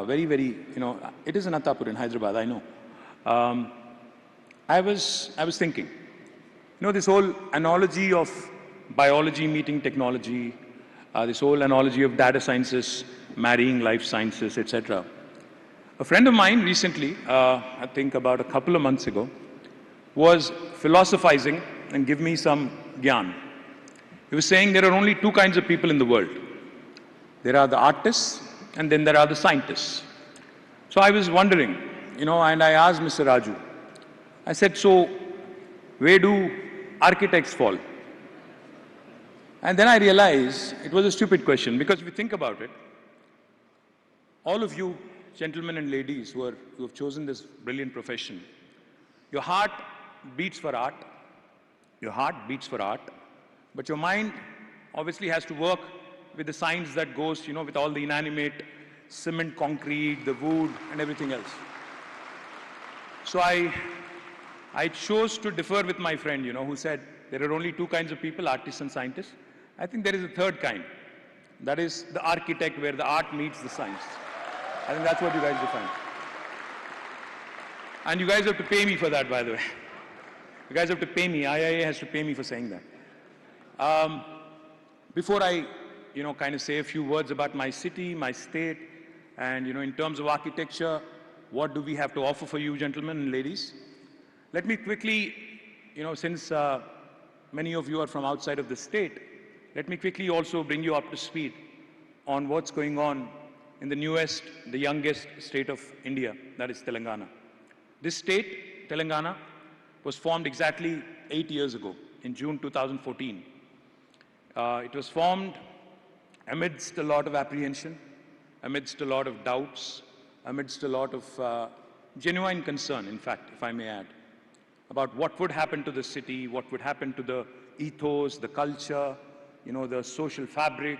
very, it is in Attapur in Hyderabad, I know. I was thinking, this whole analogy of biology meeting technology, this whole analogy of data sciences marrying life sciences, etc. A friend of mine recently, I think about a couple of months ago, was philosophizing and give me some gyan. He was saying there are only two kinds of people in the world. There are the artists and then there are the scientists. So I was wondering, and I asked Mr. Raju, I said, so where do architects fall? And then I realized it was a stupid question, because if you think about it, all of you gentlemen and ladies who have chosen this brilliant profession, your heart beats for art, but your mind obviously has to work with the science that goes, with all the inanimate cement, concrete, the wood and everything else. So I chose to differ with my friend, who said there are only two kinds of people, artists and scientists. I think there is a third kind. That is the architect, where the art meets the science. I think that's what you guys define. And you guys have to pay me for that, by the way. You guys have to pay me. IIA has to pay me for saying that. Before I, kind of say a few words about my city, my state, and, in terms of architecture, what do we have to offer for you, gentlemen and ladies? Let me quickly, since many of you are from outside of the state, let me quickly also bring you up to speed on what's going on in the newest, the youngest state of India, that is Telangana. This state, Telangana, was formed exactly 8 years ago, in June 2014. It was formed amidst a lot of apprehension, amidst a lot of doubts, amidst a lot of genuine concern, in fact, if I may add, about what would happen to the city, what would happen to the ethos, the culture, the social fabric.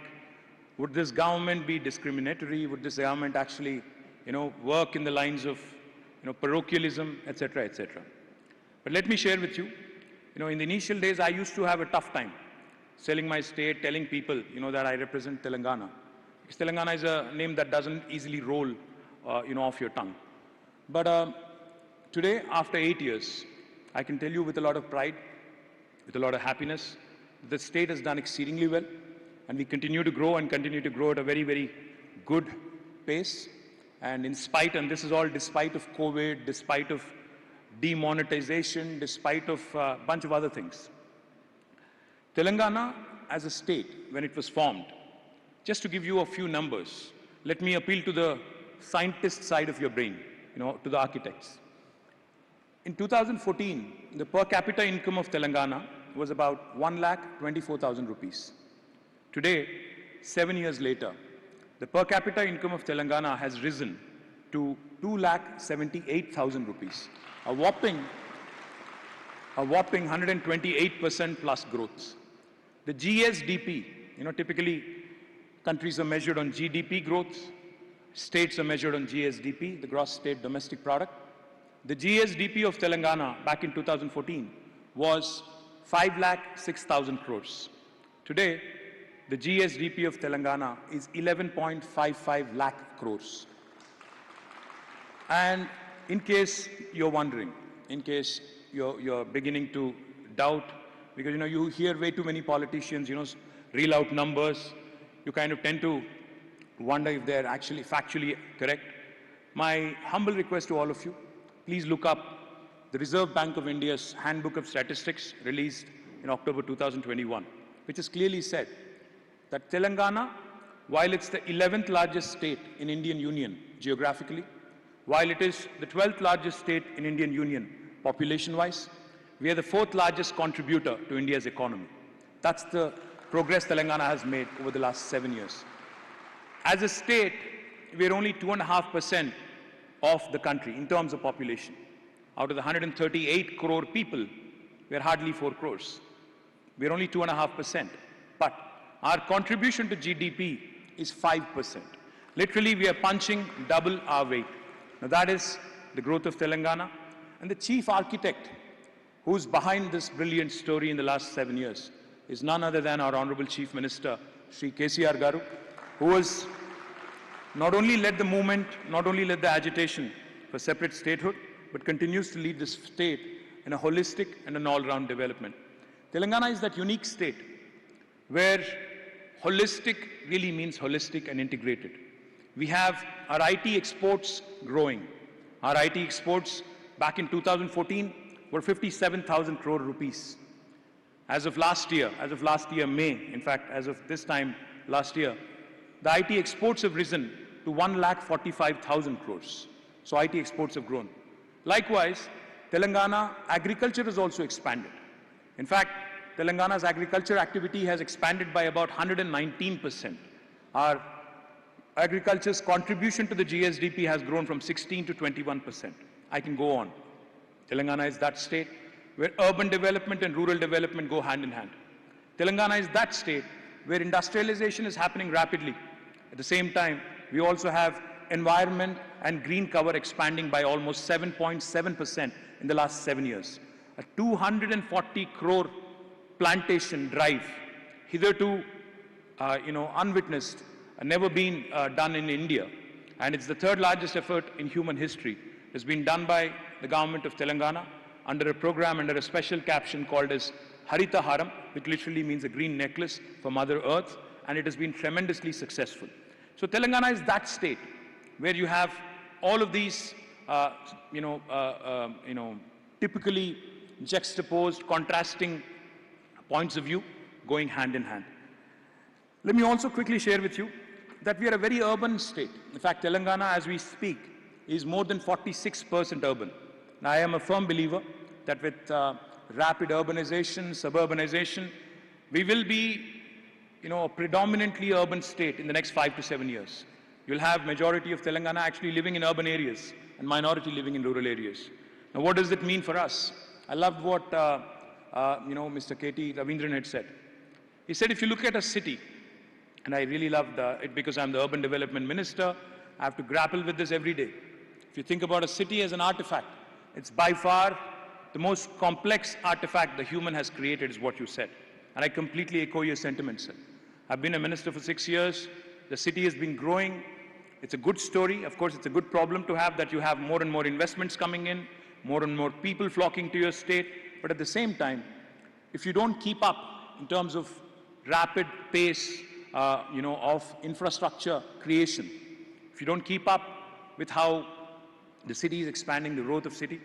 Would this government be discriminatory? Would this government actually, work in the lines of, parochialism, etc., etc. But let me share with you, in the initial days, I used to have a tough time selling my state, telling people, that I represent Telangana. Because Telangana is a name that doesn't easily roll, off your tongue. But today, after 8 years, I can tell you with a lot of pride, with a lot of happiness, the state has done exceedingly well, and we continue to grow and continue to grow at a very, very good pace. And in spite, and this is all despite of COVID, despite of demonetization, despite of a bunch of other things. Telangana as a state, when it was formed, just to give you a few numbers, let me appeal to the scientist side of your brain, to the architects. In 2014, the per capita income of Telangana was about 1,24,000 rupees. Today, 7 years later, the per capita income of Telangana has risen to 2,78,000 rupees, a whopping 128% plus growth. The GSDP, typically countries are measured on GDP growth, states are measured on GSDP, the gross state domestic product. The GSDP of Telangana back in 2014 was 5,06,000 crores. Today, the GSDP of Telangana is 11.55 lakh crores. And in case you're wondering, in case you're beginning to doubt, because you hear way too many politicians, reel out numbers, you kind of tend to wonder if they're actually factually correct. My humble request to all of you, please look up the Reserve Bank of India's Handbook of Statistics released in October 2021, which has clearly said that Telangana, while it's the 11th largest state in Indian Union geographically, while it is the 12th largest state in Indian Union population-wise, we are the 4th largest contributor to India's economy. That's the progress Telangana has made over the last 7 years. As a state, we are only 2.5% of the country in terms of population. Out of the 138 crore people, we are hardly 4 crores. We are only 2.5%. But our contribution to GDP is 5%. Literally, we are punching double our weight. Now that is the growth of Telangana. And the chief architect who's behind this brilliant story in the last 7 years is none other than our Honorable Chief Minister, Shri KTR Garu, who has not only led the movement, not only led the agitation for separate statehood, but continues to lead this state in a holistic and an all-round development. Telangana is that unique state where holistic really means holistic and integrated. We have our IT exports growing. Our IT exports back in 2014 were 57,000 crore rupees. As of last year, May, in fact, as of this time last year, the IT exports have risen to 1,45,000 crores. So IT exports have grown. Likewise, Telangana agriculture has also expanded. In fact, Telangana's agriculture activity has expanded by about 119%. Our agriculture's contribution to the GSDP has grown from 16 to 21%. I can go on. Telangana is that state where urban development and rural development go hand in hand. Telangana is that state where industrialization is happening rapidly. At the same time, we also have environment and green cover expanding by almost 7.7% in the last 7 years. A 240 crore plantation drive, hitherto unwitnessed, never been done in India. And it's the third largest effort in human history. It's been done by the government of Telangana under a program, under a special caption called as Harita Haram, which literally means a green necklace for Mother Earth, and it has been tremendously successful. So Telangana is that state where you have all of these, typically juxtaposed, contrasting points of view going hand in hand. Let me also quickly share with you that we are a very urban state. In fact, Telangana, as we speak, is more than 46% urban. Now, I am a firm believer that with rapid urbanization, suburbanization, we will be, a predominantly urban state in the next 5 to 7 years. You'll have majority of Telangana actually living in urban areas and minority living in rural areas. Now, what does it mean for us? I loved what, Mr. KT Ravindran had said. He said, if you look at a city, and I really loved it because I'm the urban development minister, I have to grapple with this every day. If you think about a city as an artifact, it's by far the most complex artifact the human has created, is what you said. And I completely echo your sentiments, sir. I've been a minister for 6 years. The city has been growing. It's a good story. Of course, it's a good problem to have that you have more and more investments coming in, more and more people flocking to your state. But at the same time, if you don't keep up in terms of rapid pace, of infrastructure creation, if you don't keep up with how the city is expanding, the growth of city,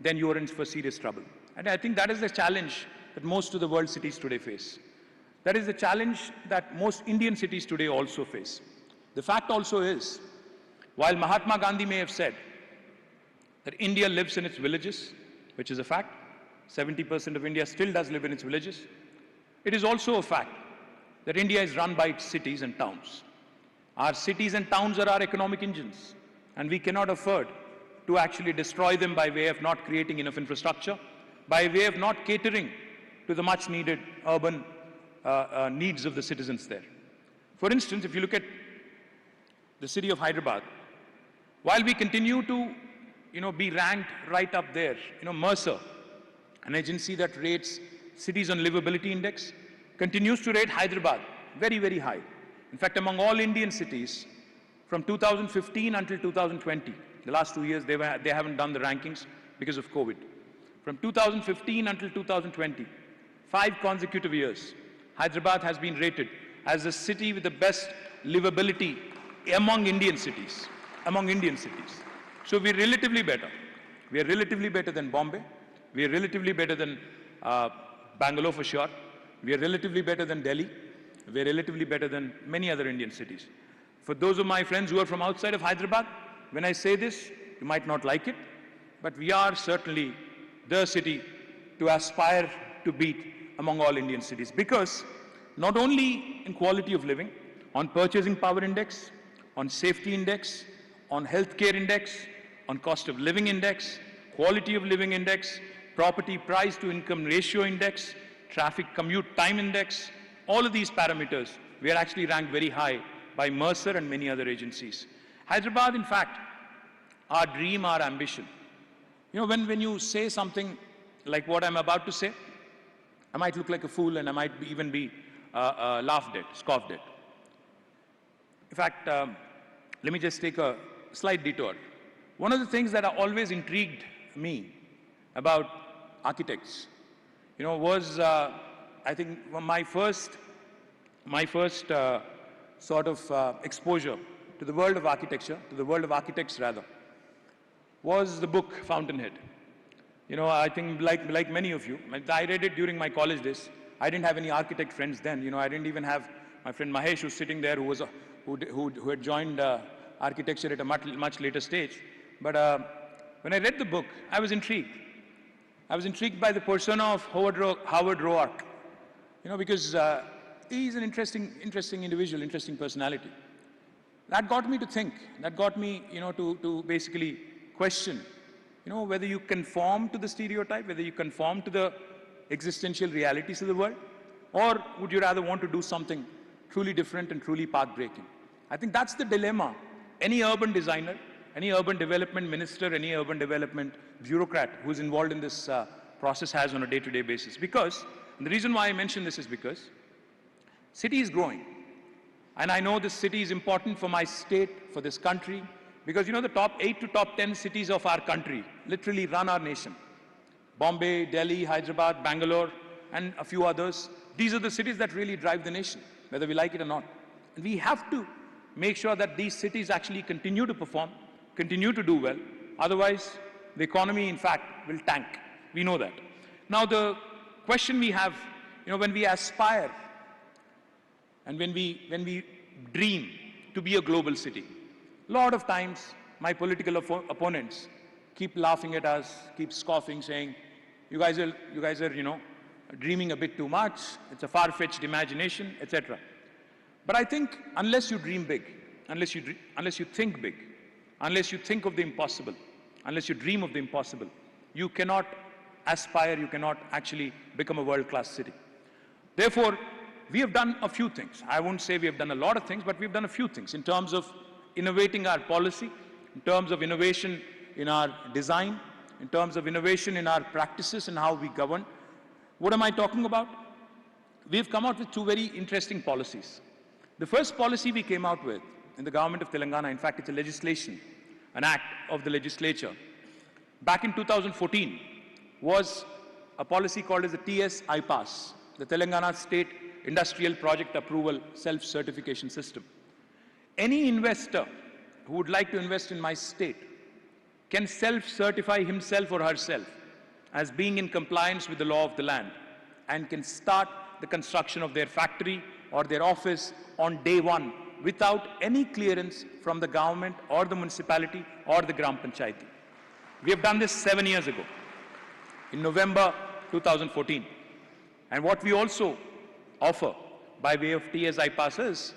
then you are in for serious trouble. And I think that is the challenge that most of the world cities today face. That is the challenge that most Indian cities today also face. The fact also is, while Mahatma Gandhi may have said that India lives in its villages, which is a fact, 70% of India still does live in its villages, it is also a fact that India is run by its cities and towns. Our cities and towns are our economic engines, and we cannot afford to actually destroy them by way of not creating enough infrastructure, by way of not catering to the much needed urban needs of the citizens there. For instance, if you look at the city of Hyderabad, while we continue to be ranked right up there, Mercer, an agency that rates cities on livability index, continues to rate Hyderabad very, very high. In fact, among all Indian cities, from 2015 until 2020, the last 2 years, they haven't done the rankings because of COVID. From 2015 until 2020, 5 consecutive years, Hyderabad has been rated as the city with the best livability among Indian cities. So we're relatively better. We are relatively better than Bombay. We are relatively better than Bangalore for sure. We are relatively better than Delhi. We are relatively better than many other Indian cities. For those of my friends who are from outside of Hyderabad, when I say this, you might not like it, but we are certainly the city to aspire to beat among all Indian cities. Because not only in quality of living, on purchasing power index, on safety index, on healthcare index, on cost of living index, quality of living index, property price to income ratio index, traffic commute time index, all of these parameters, we are actually ranked very high by Mercer and many other agencies. Hyderabad, in fact, our dream, our ambition. When you say something like what I'm about to say, I might look like a fool and I might even be laughed at, scoffed at. In fact, let me just take a slight detour. One of the things that always intrigued me about architects, was I think my first sort of exposure to the world of architecture, to the world of architects rather, was the book Fountainhead. I think like many of you, I read it during my college days. I didn't have any architect friends then. I didn't even have my friend Mahesh, who's sitting there, who had joined architecture at a much later stage. But when I read the book, I was intrigued. I was intrigued by the persona of Howard Roark, because he's an interesting individual, interesting personality. That got me to think. That got me, to basically question, whether you conform to the stereotype, whether you conform to the existential realities of the world, or would you rather want to do something truly different and truly path-breaking? I think that's the dilemma any urban designer, any urban development minister, any urban development bureaucrat who's involved in this process has on a day-to-day basis. Because, and the reason why I mention this is because city is growing. And I know this city is important for my state, for this country, because the top 8 to top 10 cities of our country literally run our nation. Bombay, Delhi, Hyderabad, Bangalore, and a few others. These are the cities that really drive the nation, whether we like it or not. And we have to make sure that these cities actually continue to perform, continue to do well. Otherwise, the economy, in fact, will tank. We know that. Now, the question we have, when we aspire and when we dream to be a global city, a lot of times my political opponents keep laughing at us, keep scoffing, saying, you guys are, dreaming a bit too much, it's a far-fetched imagination, etc. But I think unless you dream big, unless you think big, unless you think of the impossible, unless you dream of the impossible, you cannot aspire, you cannot actually become a world-class city. Therefore, we have done a few things. I won't say we have done a lot of things, but we've done a few things in terms of innovating our policy, in terms of innovation in our design, in terms of innovation in our practices and how we govern. What am I talking about? We've come out with 2 very interesting policies. The first policy we came out with in the government of Telangana, in fact, it's a legislation, an act of the legislature, back in 2014, was a policy called as the TS IPAS, the Telangana State Industrial Project Approval Self-Certification System. Any investor who would like to invest in my state can self-certify himself or herself as being in compliance with the law of the land and can start the construction of their factory or their office on day one without any clearance from the government or the municipality or the Gram Panchayati. We have done this 7 years ago, in November 2014. And what we also offer by way of TS IPAS is,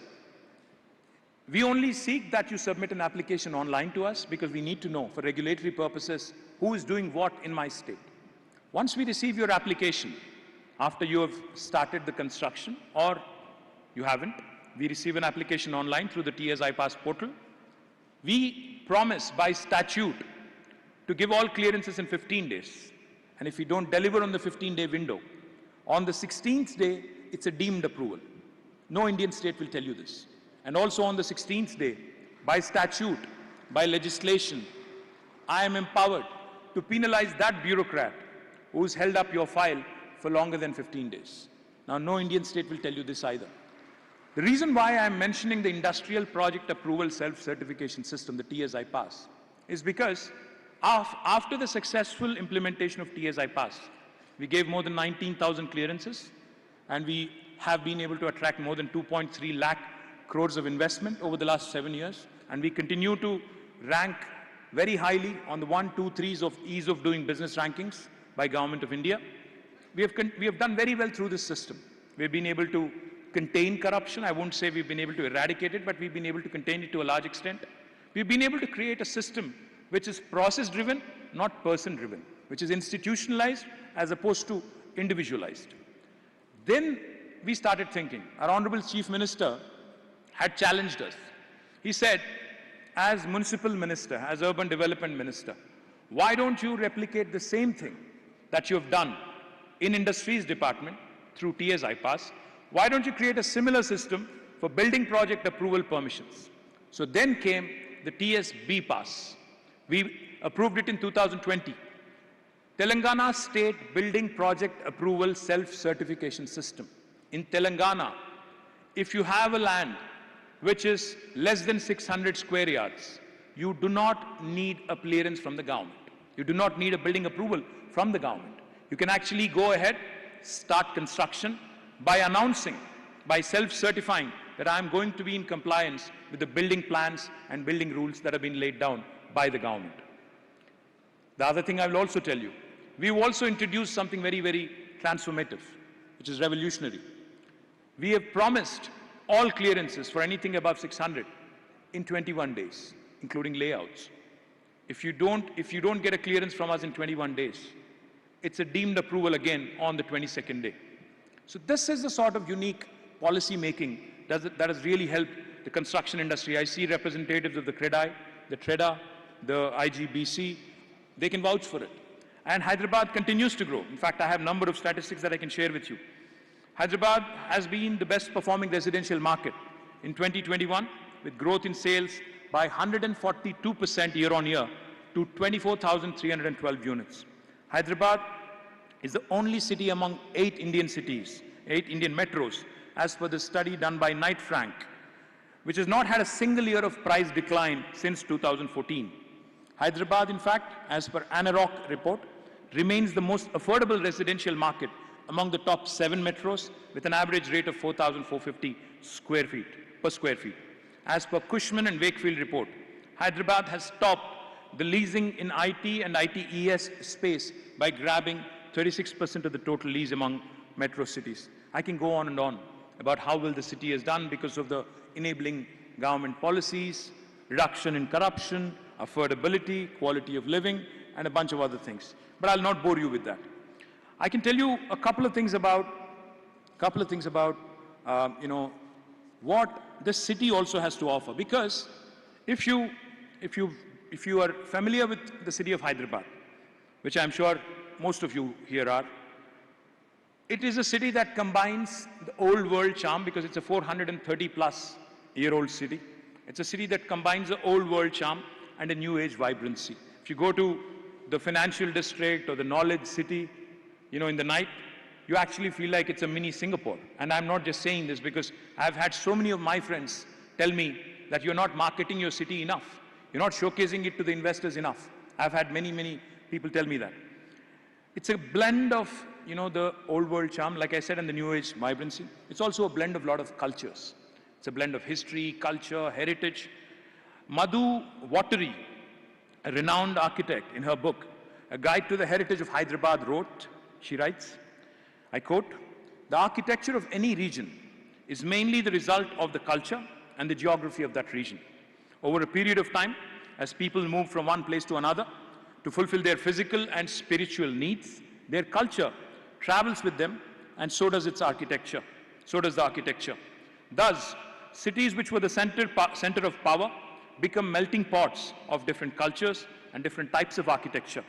we only seek that you submit an application online to us because we need to know for regulatory purposes who is doing what in my state. Once we receive your application, after you have started the construction or you haven't, we receive an application online through the TS IPAS portal. We promise by statute to give all clearances in 15 days. And if we don't deliver on the 15-day window, on the 16th day, it's a deemed approval. No Indian state will tell you this. And also on the 16th day, by statute, by legislation, I am empowered to penalize that bureaucrat who's held up your file for longer than 15 days. Now, no Indian state will tell you this either. The reason why I'm mentioning the Industrial Project Approval Self-Certification System, the TS IPAS, is because after the successful implementation of TS IPAS, we gave more than 19,000 clearances, and we have been able to attract more than 2.3 lakh crores of investment over the last 7 years, and we continue to rank very highly on the 1, 2, 3s of ease of doing business rankings by Government of India. We have done very well through this system. We've been able to contain corruption. I won't say we've been able to eradicate it, but we've been able to contain it to a large extent. We've been able to create a system which is process-driven, not person-driven, which is institutionalized as opposed to individualized. Then we started thinking. Our Honorable Chief Minister had challenged us. He said, as Municipal Minister, as Urban Development Minister, why don't you replicate the same thing that you have done in Industries Department through TS IPAS? Why don't you create a similar system for building project approval permissions? So then came the TS BPAS. We approved it in 2020. Telangana State Building Project Approval Self-Certification System. In Telangana, if you have a land which is less than 600 square yards, you do not need a clearance from the government. You do not need a building approval from the government. You can actually go ahead, start construction by announcing, by self-certifying that I am going to be in compliance with the building plans and building rules that have been laid down by the government. The other thing I will also tell you, we've also introduced something very, very transformative, which is revolutionary. We have promised all clearances for anything above 600 in 21 days, including layouts. If you don't get a clearance from us in 21 days, it's a deemed approval again on the 22nd day. So this is the sort of unique policy making that has really helped the construction industry. I see representatives of the CREDI, the TREDA, the IGBC, they can vouch for it. And Hyderabad continues to grow. In fact, I have a number of statistics that I can share with you. Hyderabad has been the best performing residential market in 2021, with growth in sales by 142% year on year to 24,312 units. Hyderabad is the only city among 8 Indian cities, 8 Indian metros, as per the study done by Knight Frank, which has not had a single year of price decline since 2014. Hyderabad, in fact, as per ANAROC report, remains the most affordable residential market among the top 7 metros, with an average rate of 4,450 per square feet. As per Cushman and Wakefield report, Hyderabad has topped the leasing in IT and ITES space by grabbing 36% of the total lease among metro cities. I can go on and on about how well the city has done because of the enabling government policies, reduction in corruption, affordability, quality of living, and a bunch of other things. But I'll not bore you with that. I can tell you a couple of things about what this city also has to offer. Because if you are familiar with the city of Hyderabad, which I'm sure most of you here are, It is a city that combines the old world charm because it's a 430-plus-year-old city. It's a city that combines the old world charm and a new age vibrancy. If you go to the financial district or the knowledge city, in the night, you actually feel like it's a mini Singapore. And I'm not just saying this because I've had so many of my friends tell me that you're not marketing your city enough. You're not showcasing it to the investors enough. I've had many people tell me that. It's a blend of, the old world charm, like I said, and the new age vibrancy. It's also a blend of a lot of cultures. It's a blend of history, culture, heritage. Madhu Watery, a renowned architect, in her book, A Guide to the Heritage of Hyderabad, wrote, she writes, I quote, "The architecture of any region is mainly the result of the culture and the geography of that region. Over a period of time, as people move from one place to another to fulfill their physical and spiritual needs, their culture travels with them, and so does its architecture. So does the architecture. Thus, cities which were the center of power become melting pots of different cultures and different types of architecture.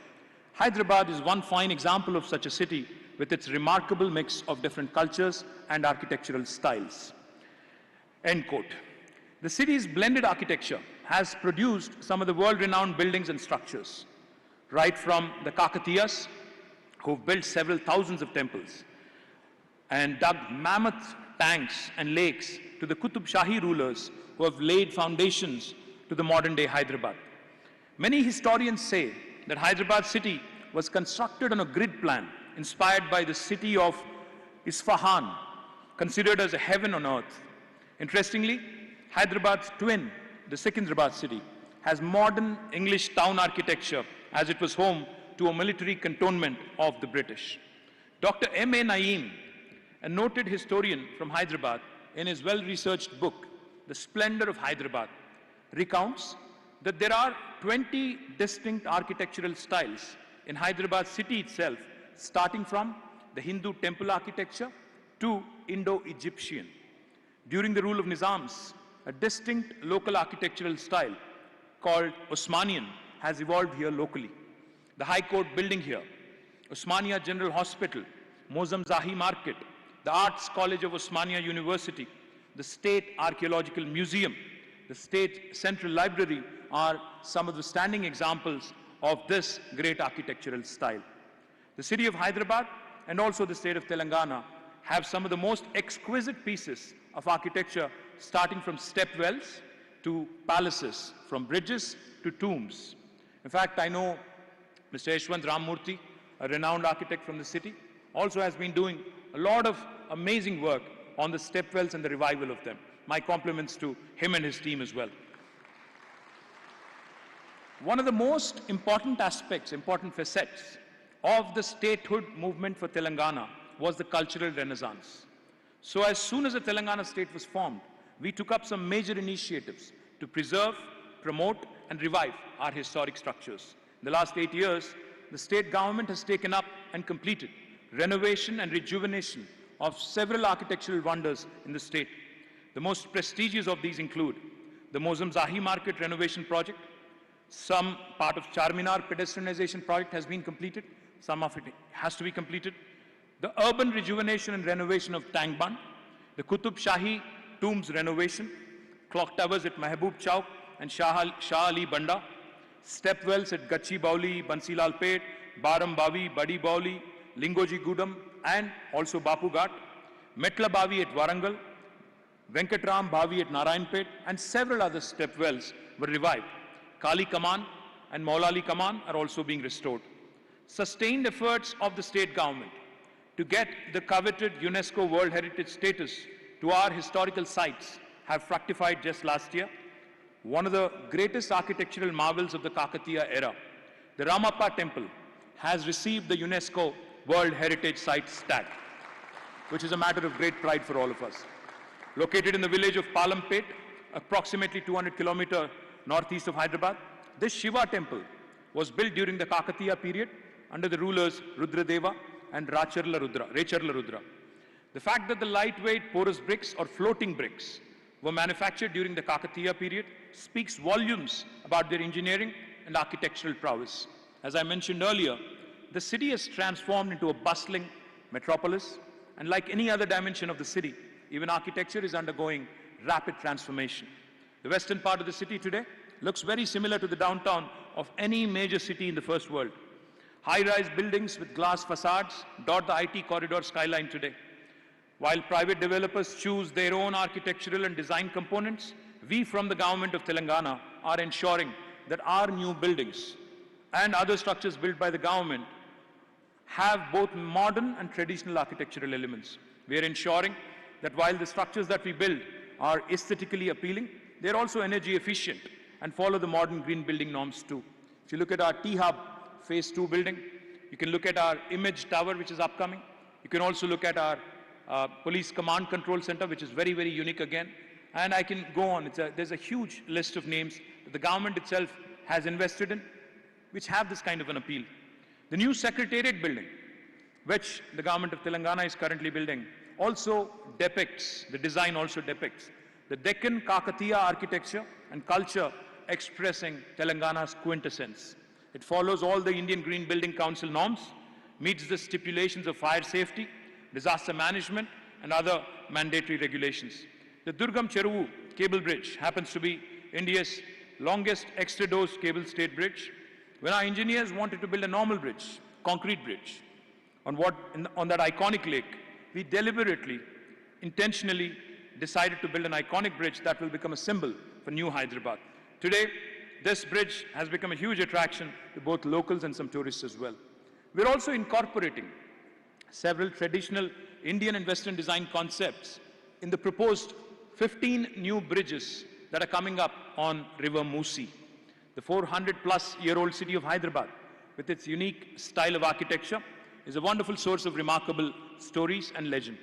Hyderabad is one fine example of such a city with its remarkable mix of different cultures and architectural styles." End quote. The city's blended architecture has produced some of the world-renowned buildings and structures, right from the Kakatiyas, who've built several thousands of temples and dug mammoth tanks and lakes, to the Qutub Shahi rulers who have laid foundations to the modern-day Hyderabad. Many historians say that Hyderabad city was constructed on a grid plan inspired by the city of Isfahan, considered as a heaven on earth. Interestingly, Hyderabad's twin, the Secunderabad city, has modern English town architecture as it was home to a military cantonment of the British. Dr. M.A. Naeem, a noted historian from Hyderabad, in his well-researched book, The Splendor of Hyderabad, recounts that there are 20 distinct architectural styles in Hyderabad city itself, starting from the Hindu temple architecture to Indo-Egyptian. During the rule of Nizams, a distinct local architectural style called Osmanian has evolved here locally. The High Court building here, Osmania General Hospital, Mozam Zahi Market, the Arts College of Osmania University, the State Archaeological Museum, the State Central Library are some of the standing examples of this great architectural style. The city of Hyderabad and also the state of Telangana have some of the most exquisite pieces of architecture, starting from stepwells to palaces, from bridges to tombs. In fact, I know Mr. Yashwant Ramamurthy, a renowned architect from the city, also has been doing a lot of amazing work on the stepwells and the revival of them. My compliments to him and his team as well. One of the most important aspects, important facets of the statehood movement for Telangana was the cultural renaissance. So as soon as the Telangana state was formed, we took up some major initiatives to preserve, promote, and revive our historic structures. In the last 8 years, the state government has taken up and completed renovation and rejuvenation of several architectural wonders in the state. The most prestigious of these include the Mozam Zahi Market renovation project. Some part of Charminar pedestrianization project has been completed. Some of it has to be completed. The urban rejuvenation and renovation of Tang Bund, the Qutub Shahi tombs renovation, clock towers at Mehboob Chowk and Shah Ali Banda, stepwells at Gachi Bauli, Bansilal Pet, Baram Bavi, Badi Bauli, Lingoji Gudam, and also Bapu Ghat, Metla Bavi at Warangal, Venkatram Bavi at Narayanpet, and several other stepwells were revived. Kali Kaman and Maulali Kaman are also being restored. Sustained efforts of the state government to get the coveted UNESCO World Heritage status to our historical sites have fructified just last year. One of the greatest architectural marvels of the Kakatiya era, the Ramappa Temple, has received the UNESCO World Heritage Sites tag, which is a matter of great pride for all of us. Located in the village of Palampet, approximately 200 kilometers northeast of Hyderabad, this Shiva temple was built during the Kakatiya period under the rulers Rudradeva and Racharla Rudra. The fact that the lightweight porous bricks or floating bricks were manufactured during the Kakatiya period speaks volumes about their engineering and architectural prowess. As I mentioned earlier, the city has transformed into a bustling metropolis And like any other dimension of the city, even architecture is undergoing rapid transformation. The western part of the city today looks very similar to the downtown of any major city in the first world. High-rise buildings with glass facades dot the IT corridor skyline today. While private developers choose their own architectural and design components, we from the government of Telangana are ensuring that our new buildings and other structures built by the government have both modern and traditional architectural elements. We are ensuring that while the structures that we build are aesthetically appealing, they are also energy efficient and follow the modern green building norms too. If you look at our T-Hub Phase 2 building, you can look at our image tower which is upcoming. You can also look at our police command control center, which is very, very unique again. And I can go on. There's a huge list of names that the government itself has invested in, which have this kind of an appeal. The new Secretariat building, which the government of Telangana is currently building, also depicts, the design also depicts, the Deccan Kakatiya architecture and culture expressing Telangana's quintessence. It follows all the Indian Green Building Council norms, meets the stipulations of fire safety, disaster management, and other mandatory regulations. The Durgam Cheruvu cable bridge happens to be India's longest extra-dose cable stayed bridge. When our engineers wanted to build a normal bridge, concrete bridge, on that iconic lake, we deliberately, intentionally decided to build an iconic bridge that will become a symbol for New Hyderabad. Today, this bridge has become a huge attraction to both locals and some tourists as well. We're also incorporating several traditional Indian and Western design concepts in the proposed 15 new bridges that are coming up on River Musi. The 400-plus-year-old city of Hyderabad, with its unique style of architecture, is a wonderful source of remarkable stories and legend.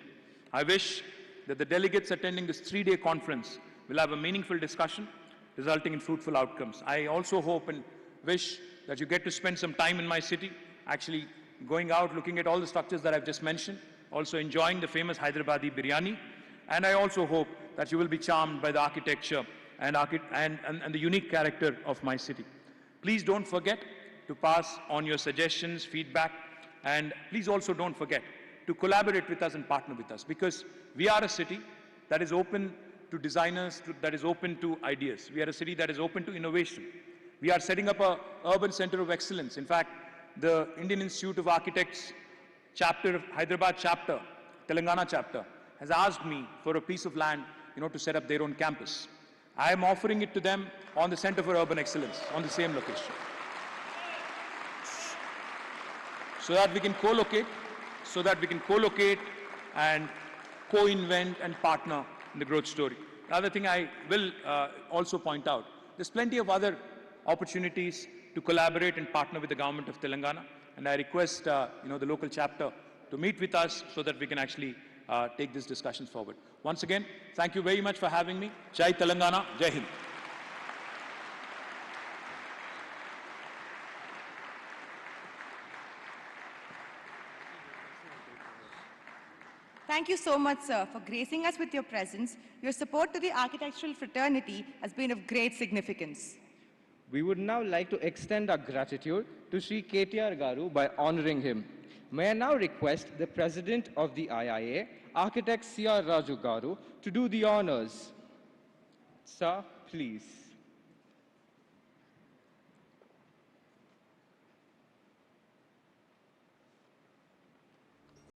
I wish that the delegates attending this 3-day conference will have a meaningful discussion resulting in fruitful outcomes. I also hope and wish that you get to spend some time in my city, actually going out, looking at all the structures that I've just mentioned, also enjoying the famous Hyderabadi biryani, and I also hope that you will be charmed by the architecture and the unique character of my city. Please don't forget to pass on your suggestions, feedback, and please also don't forget to collaborate with us and partner with us, because we are a city that is open to designers, that is open to ideas. We are a city that is open to innovation. We are setting up an urban center of excellence. In fact, the Indian Institute of Architects chapter, Hyderabad chapter, Telangana chapter, has asked me for a piece of land, to set up their own campus. I am offering it to them on the Center for Urban Excellence, on the same location. So that we can co-locate, and co-invent and partner in the growth story. The other thing I will also point out, there's plenty of other opportunities to collaborate and partner with the government of Telangana, and I request the local chapter to meet with us so that we can actually take these discussions forward. Once again, thank you very much for having me. Jai Telangana, Jai Hind. Thank you so much, sir, for gracing us with your presence. Your support to the architectural fraternity has been of great significance. We would now like to extend our gratitude to Sri KTR Garu by honoring him. May I now request the President of the IIA, Architect C.R. Raju Garu, to do the honors. Sir, please.